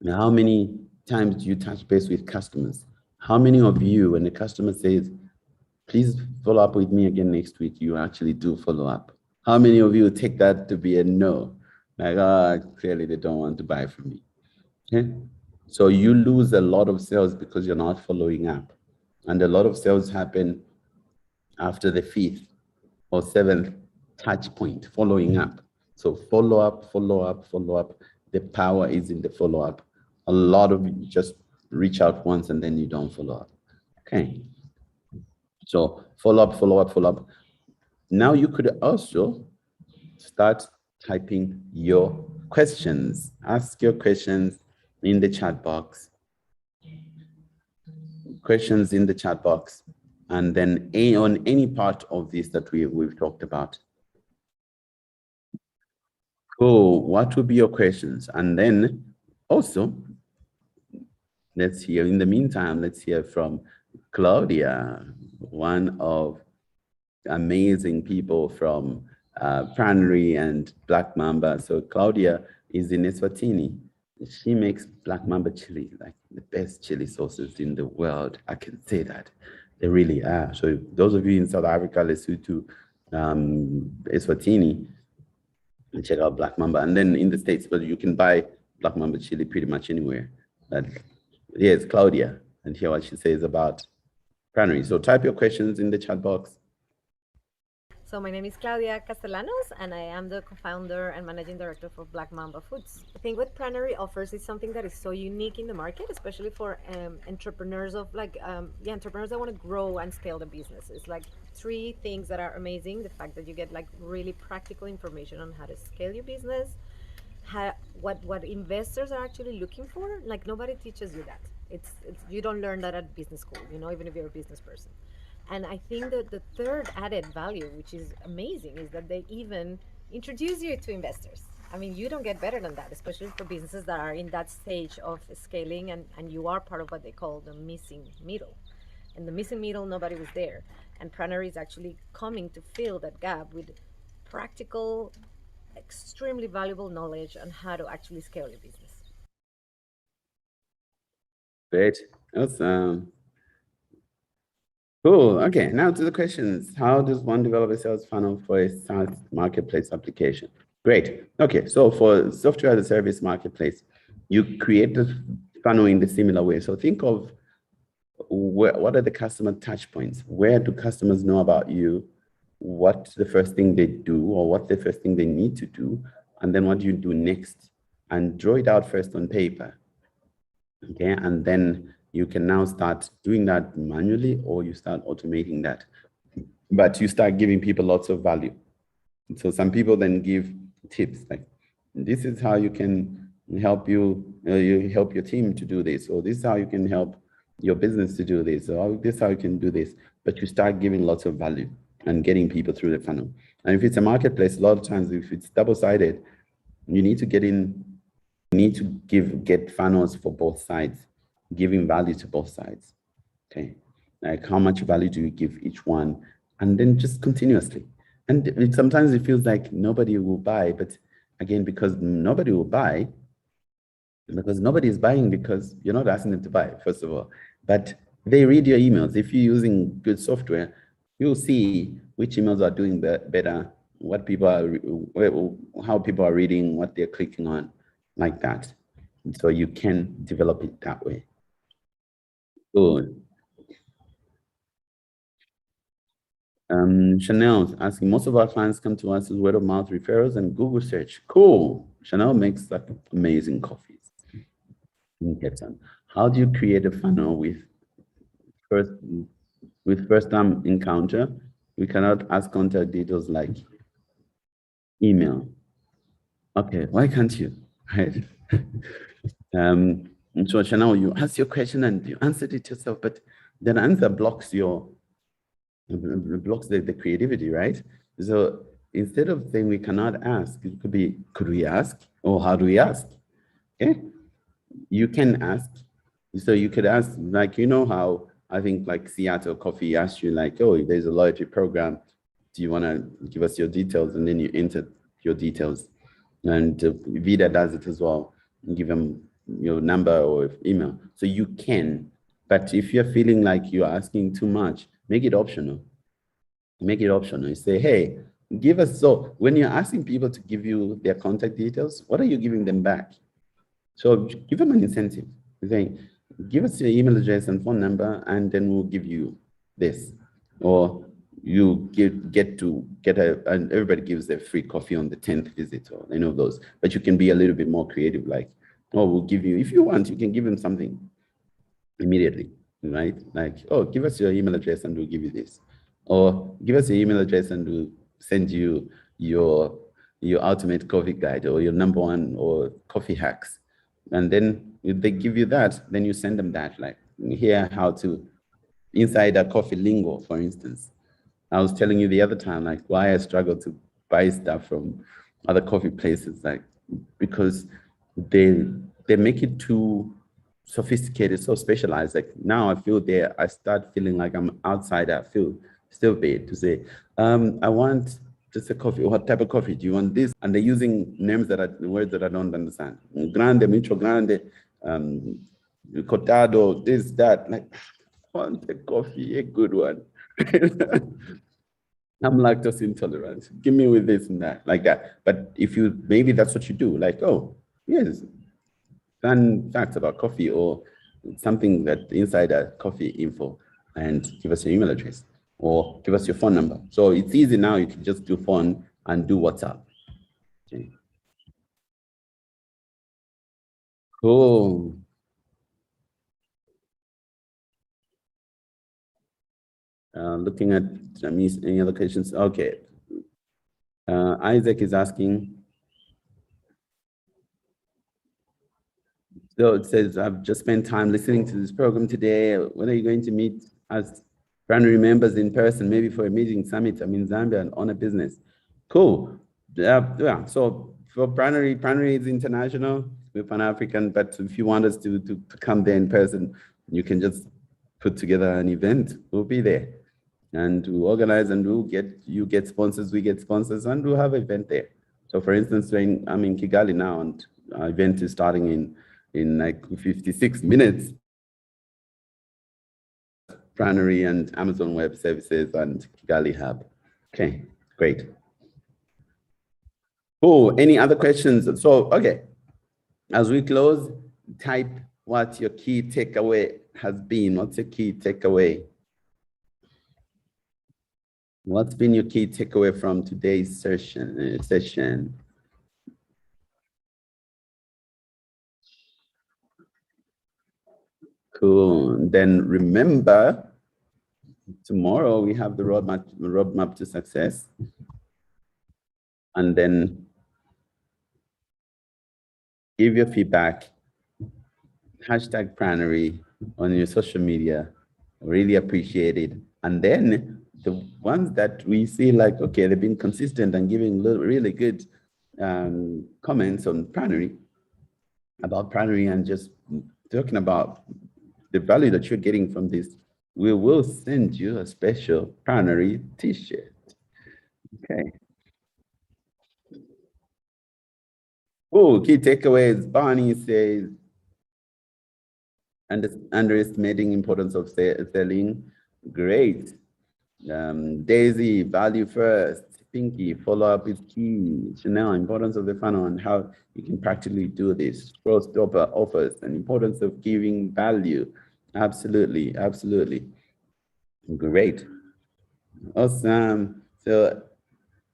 How many times do you touch base with customers? How many of you, when the customer says, please follow up with me again next week, you actually do follow up? How many of you take that to be a no? Like, clearly they don't want to buy from me. Okay? So you lose a lot of sales because you're not following up. And a lot of sales happen after the 5th or 7th touch point, following up. So follow up, follow up, follow up. The power is in the follow up. A lot of you just reach out once and then you don't follow up. Okay. So follow up, follow up, follow up. Now you could also start typing your questions. Ask your questions in the chat box. Questions in the chat box. And then on any part of this that we've talked about. Cool. What would be your questions? And then also, let's hear, in the meantime, let's hear from Claudia, one of amazing people from Pranary and Black Mamba. So Claudia is in Eswatini. She makes Black Mamba chili, like the best chili sauces in the world. I can say that. They really are. So those of you in South Africa, Lesotho, Eswatini, and check out Black Mamba. And then in the States, but you can buy Black Mamba chili pretty much anywhere. But here's Claudia, and hear what she says about Pranary. So type your questions in the chat box. So my name is Claudia Castellanos, and I am the co-founder and managing director for Black Mamba Foods. I think what Pranary offers is something that is so unique in the market, especially for entrepreneurs of entrepreneurs that want to grow and scale the business. It's like 3 things that are amazing. The fact that you get like really practical information on how to scale your business, what investors are actually looking for. Like nobody teaches you that. It's you don't learn that at business school, even if you're a business person. And I think that the third added value, which is amazing, is that they even introduce you to investors. I mean, you don't get better than that, especially for businesses that are in that stage of scaling and you are part of what they call the missing middle. And the missing middle, nobody was there. And Pranary is actually coming to fill that gap with practical, extremely valuable knowledge on how to actually scale your business. Great. Awesome. Cool. Okay, now to the questions. How does one develop a sales funnel for a SaaS marketplace application? Great. Okay, so for software as a service marketplace, you create the funnel in the similar way. So think of what are the customer touch points? Where do customers know about you? What's the first thing they do, or what's the first thing they need to do? And then what do you do next? And draw it out first on paper. Okay, and then you can now start doing that manually, or you start automating that. But you start giving people lots of value. So some people then give tips like, this is how you can help you help your team to do this, or this is how you can help your business to do this, or this is how you can do this. But you start giving lots of value and getting people through the funnel. And if it's a marketplace, a lot of times if it's double-sided, you need to get funnels for both sides, giving value to both sides. Okay, like how much value do you give each one, and then just continuously. And sometimes it feels like nobody will buy, but again, because nobody will buy, because nobody is buying because you're not asking them to buy, first of all. But they read your emails. If you're using good software, you'll see which emails are doing better, what people are, how people are reading, what they're clicking on, like that. And so you can develop it that way. Good. Chanel's asking, most of our clients come to us as word of mouth referrals and Google search. Cool. Chanel makes like amazing coffees. Get some. How do you create a funnel with first time encounter? We cannot ask contact details like email. Okay, why can't you? Right? So Chanel, you ask your question and you answered it yourself, but the answer blocks the creativity, right? So instead of saying we cannot ask, it could be, could we ask? Or how do we ask? Okay, you can ask. So you could ask, like, how I think like Seattle Coffee asked you like, oh, there's a loyalty program. Do you want to give us your details? And then you enter your details. And Vida does it as well. You give them your number or email. So you can, but if you're feeling like you're asking too much, make it optional. Make it optional. You say, hey, give us, so when you're asking people to give you their contact details, what are you giving them back? So give them an incentive. You're saying, give us your email address and phone number, and then we'll give you this. Or you and everybody gives their free coffee on the 10th visit, or any of those. But you can be a little bit more creative, like, oh, we'll give you, if you want, you can give them something immediately, right? Like, oh, give us your email address and we'll give you this. Or give us your email address and we'll send you your ultimate coffee guide, or your #1 or coffee hacks. And then if they give you that, then you send them that, like, here how to insider coffee lingo, for instance. I was telling you the other time, like, why I struggle to buy stuff from other coffee places, like, because they make it too sophisticated, so specialized. Like, now I feel there, I start feeling like I'm outside. I feel still bad to say, I want just a coffee. What type of coffee do you want? This? And they're using names words that I don't understand. Grande, mucho grande, cortado, this, that. Like, I want a coffee, a good one. I'm lactose intolerant. Give me with this and that, like that. But if you, maybe that's what you do. Like, oh, yes, fun facts about coffee, or something that insider coffee info, and give us your email address or give us your phone number. So it's easy now. You can just do phone and do WhatsApp. Okay. Cool. Looking at any other questions? Okay. Isaac is asking. So it says, I've just spent time listening to this program today. When are you going to meet as Pranary members in person, maybe for a meeting summit? I'm in Zambia and on a business. Cool. Yeah. So for Pranary is international. We're Pan-African, but if you want us to come there in person, you can just put together an event. We'll be there. And we'll organize, and you get sponsors, we get sponsors, and we'll have an event there. So for instance, I'm in Kigali now, and our event is starting in like 56 minutes. Pranary and Amazon Web Services and Kigali Hub. Okay, great. Oh, any other questions? So, okay, as we close, type what your key takeaway has been. What's your key takeaway? What's been your key takeaway from today's session? Cool. Then remember, tomorrow we have the roadmap to success. And then give your feedback. Hashtag Pranary on your social media. Really appreciate it. And then the ones that we see, like, okay, they've been consistent and giving really good comments on Pranary, about Pranary, and just talking about the value that you're getting from this, we will send you a special Pranary t-shirt. Okay. Oh, key takeaways. Barney says, underestimating importance of selling. Great. Daisy, value first. Pinky, follow-up is key. Chanel, importance of the funnel and how you can practically do this. Scrollstopper offers and importance of giving value. Absolutely, absolutely. Great. Awesome. So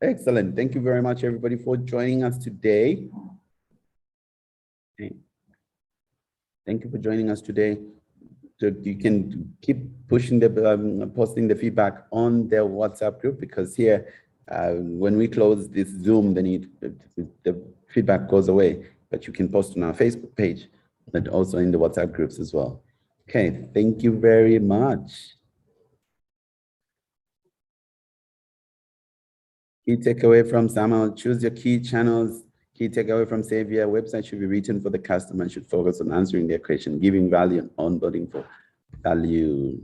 excellent. Thank you very much, everybody, for joining us today. Okay. Thank you for joining us today. So you can keep pushing posting the feedback on their WhatsApp group, because here, when we close this Zoom, then the feedback goes away. But you can post on our Facebook page, but also in the WhatsApp groups as well. Okay, thank you very much. Key takeaway from Samuel: choose your key channels. Key takeaway from Xavier: website should be written for the customer and should focus on answering their question, giving value, and onboarding for value.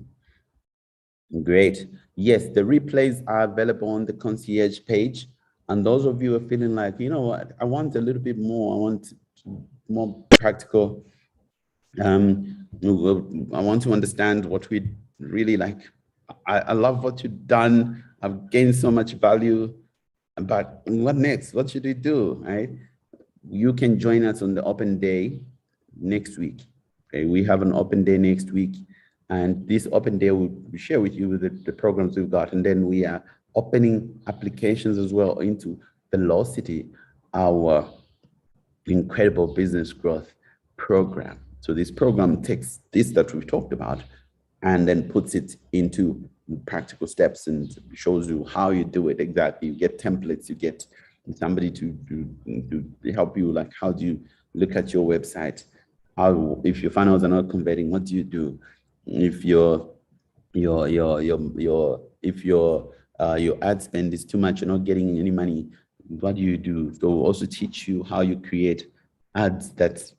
Great. Yes, the replays are available on the concierge page. And those of you who are feeling like, you know what, I want a little bit more, I want more practical I want to understand what we really like. I love what you've done. I've gained so much value, but what next? What should we do, right? You can join us on the open day next week. Okay, we have an open day next week, and this open day will share with you the programs we've got, and then we are opening applications as well into Velocity, our incredible business growth program. So this program takes this that we've talked about and then puts it into practical steps and shows you how you do it exactly. You get templates, you get somebody to help you, like how do you look at your website? How, if your funnels are not converting, what do you do? If your ad spend is too much, you're not getting any money, what do you do? They'll also teach you how you create ads ads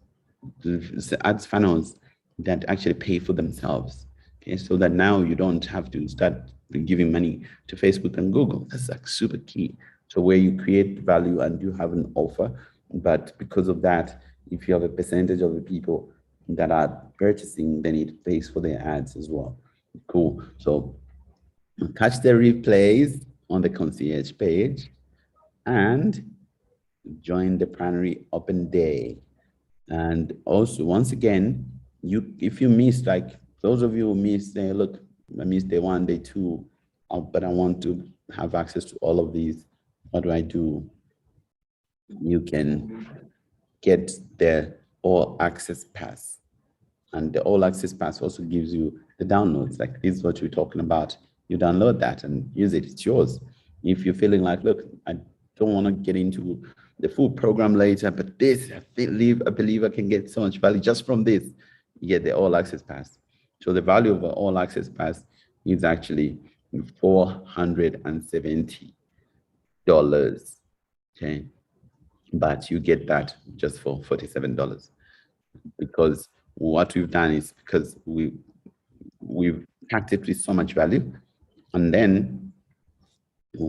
funnels that actually pay for themselves. Okay, so that now you don't have to start giving money to Facebook and Google. That's like super key. So where you create value and you have an offer, but because of that, if you have a percentage of the people that are purchasing, then it pays for their ads as well. Cool. So catch the replays on the concierge page and join the Pranary Open Day. And also, once again, if you missed, like those of you who missed, say, look, I missed day 1, day 2, but I want to have access to all of these. What do I do? You can get the All Access Pass. And the All Access Pass also gives you the downloads. Like this is what we're talking about. You download that and use it. It's yours. If you're feeling like, look, I don't want to get into the full program later, but this, I believe I can get so much value just from this. You get the All Access Pass. So the value of the All Access Pass is actually $470. Okay. But you get that just for $47, because what we've done is because we've packed it with so much value, and then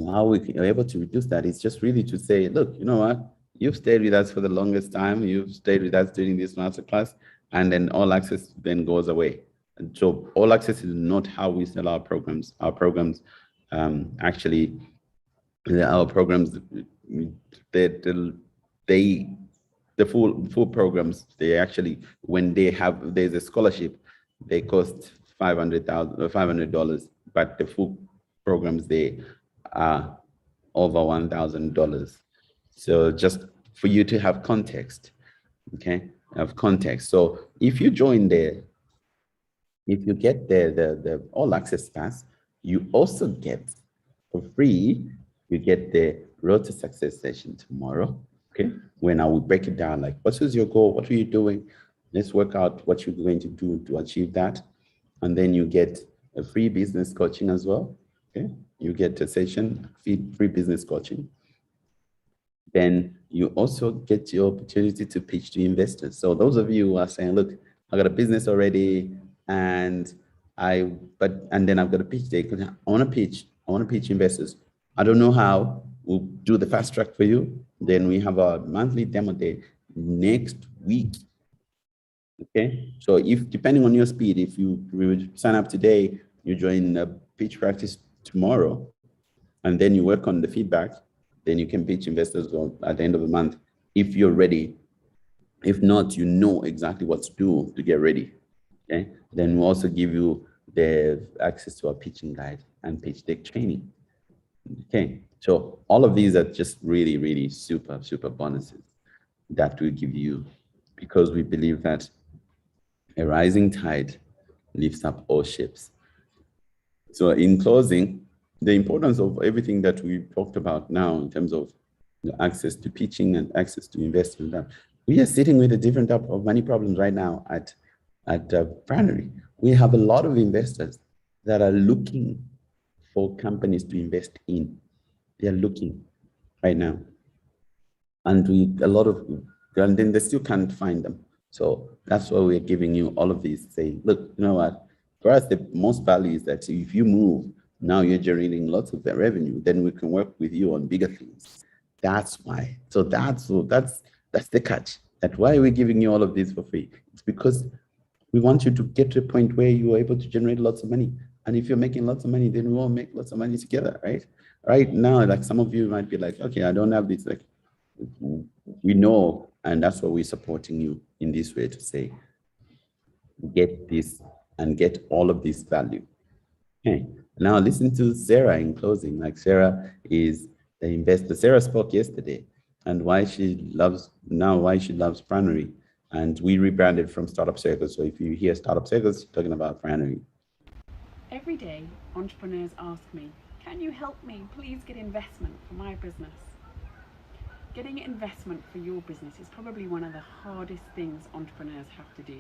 how we are able to reduce that is just really to say, look, you know what, you've stayed with us for the longest time, you've stayed with us during this masterclass, and then all access then goes away. And so all access is not how we sell our programs. Our programs actually, our programs, the full programs, they actually, when there's a scholarship, they cost $500, but the full programs, they are over $1,000. So just for you to have context, okay, have context. So if you join there, if you get the All Access Pass, you also get for free, you get the Road to Success session tomorrow, okay? When I will break it down, like what is your goal? What are you doing? Let's work out what you're going to do to achieve that. And then you get a free business coaching as well, okay? You get a session, free business coaching. Then you also get the opportunity to pitch to investors. So those of you who are saying, look, I got a business already, and then I've got a pitch day because I want to pitch investors. I don't know how. We'll do the fast track for you. Then we have a monthly demo day next week. Okay. So if, depending on your speed, if you sign up today, you join a pitch practice tomorrow, and then you work on the feedback, then you can pitch investors at the end of the month if you're ready. If not, you know exactly what to do to get ready. Okay. Then we'll also give you the access to our pitching guide and pitch deck training. Okay. So all of these are just really, really super, super bonuses that we give you, because we believe that a rising tide lifts up all ships. So in closing, the importance of everything that we've talked about now in terms of access to pitching and access to investment, we are sitting with a different type of money problems right now at Pranary. We have a lot of investors that are looking for companies to invest in. They are looking right now. And and then they still can't find them. So that's why we're giving you all of these, saying, look, you know what, for us, the most value is that if you move, now you're generating lots of the revenue, then we can work with you on bigger things. That's why. So that's the catch. That's why we're giving you all of this for free. It's because We want you to get to a point where you are able to generate lots of money. And if you're making lots of money, then we all make lots of money together, right? Right now, like some of you might be like, okay, I don't have this. Like, we know, and that's why we're supporting you in this way to say, get this and get all of this value. Okay, now listen to Sarah in closing. Like Sarah is the investor. Sarah spoke yesterday and why she loves Pranary. And we rebranded from Startup Circles. So if you hear Startup Circles, talking about Pranary. Every day, entrepreneurs ask me, can you help me please get investment for my business? Getting investment for your business is probably one of the hardest things entrepreneurs have to do.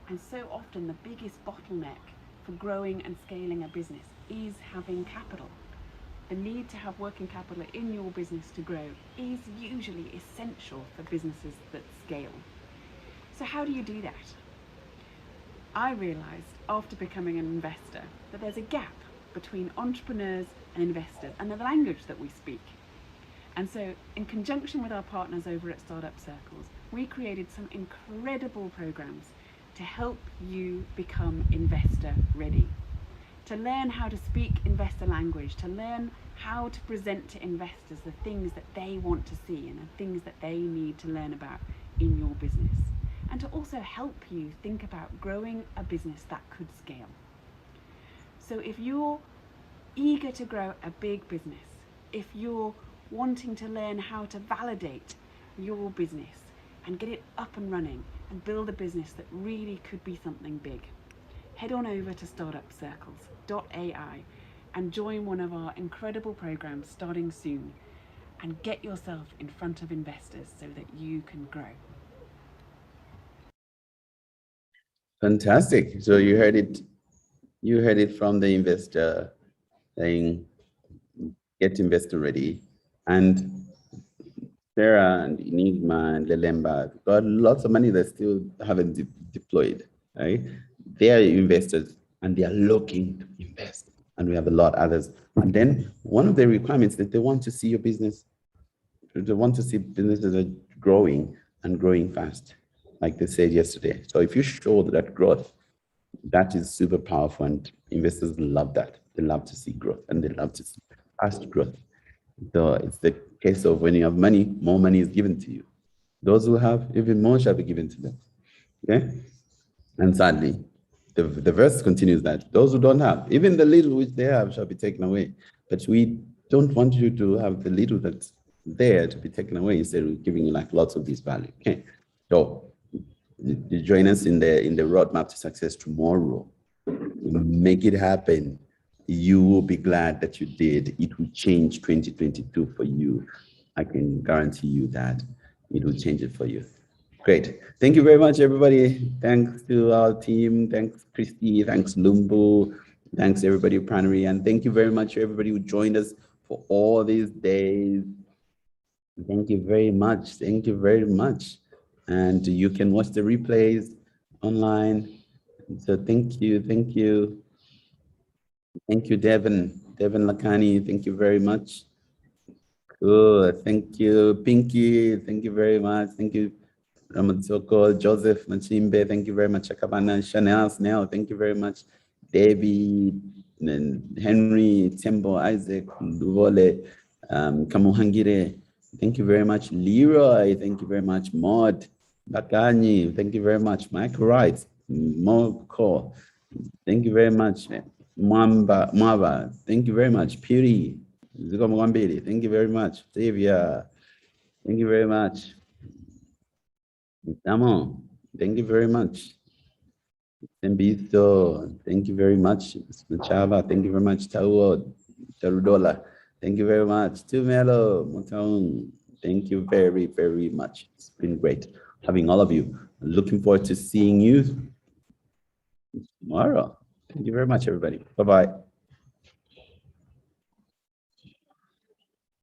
And so often the biggest bottleneck for growing and scaling a business is having capital. The need to have working capital in your business to grow is usually essential for businesses that scale. So how do you do that? I realised after becoming an investor that there's a gap between entrepreneurs and investors and the language that we speak. And so in conjunction with our partners over at Startup Circles, we created some incredible programs to help you become investor ready, to learn how to speak investor language, to learn how to present to investors the things that they want to see and the things that they need to learn about in your business, and to also help you think about growing a business that could scale. So if you're eager to grow a big business, if you're wanting to learn how to validate your business and get it up and running and build a business that really could be something big, head on over to startupcircles.ai and join one of our incredible programs starting soon and get yourself in front of investors so that you can grow. Fantastic. So you heard it from the investor saying, get investor ready. And Sarah and Enigma and Lelemba got lots of money that still haven't deployed, right? They are investors and they are looking to invest. And we have a lot others. And then one of the requirements that they want to see your business, they want to see businesses that are growing and growing fast, like they said yesterday. So if you show that growth, that is super powerful and investors love that. They love to see growth and they love to see fast growth. So it's the case of when you have money, more money is given to you. Those who have, even more shall be given to them. Okay? And sadly, the verse continues that those who don't have, even the little which they have shall be taken away. But we don't want you to have the little that's there to be taken away. Instead, we're giving you like lots of this value. Okay. So you join us in the roadmap to success tomorrow. Make it happen. You will be glad that you did. It will change 2022 for you. I can guarantee you that it will change it for you. Great. Thank you very much, everybody. Thanks to our team. Thanks, Christy. Thanks, Lumbu. Thanks, everybody, Pranary. And thank you very much, everybody who joined us for all these days. Thank you very much. Thank you very much. And you can watch the replays online. So thank you. Thank you. Thank you, Devin. Devin Lakani, thank you very much. Good. Thank you, Pinky. Thank you very much. Thank you, Ramatsoko, Joseph Machimbe. Thank you very much. Chakabana, Chanel Snell. Thank you very much. David, Henry, Tembo, Isaac, Duvole, Kamuhangire. Thank you very much. Leroy. Thank you very much. Maud, Bakani. Thank you very much. Mike Wright, Moko. Thank you very much. Mwaba, thank you very much. Phiri, thank you very much. Xavier, thank you very much. Damo, thank you very much. Tembito, thank you very much. Machava, thank you very much. Tauo, Tarudola, thank you very much. Tumelo, Motaung, thank you very, very much. It's been great having all of you. Looking forward to seeing you tomorrow. Thank you very much, everybody. Bye-bye.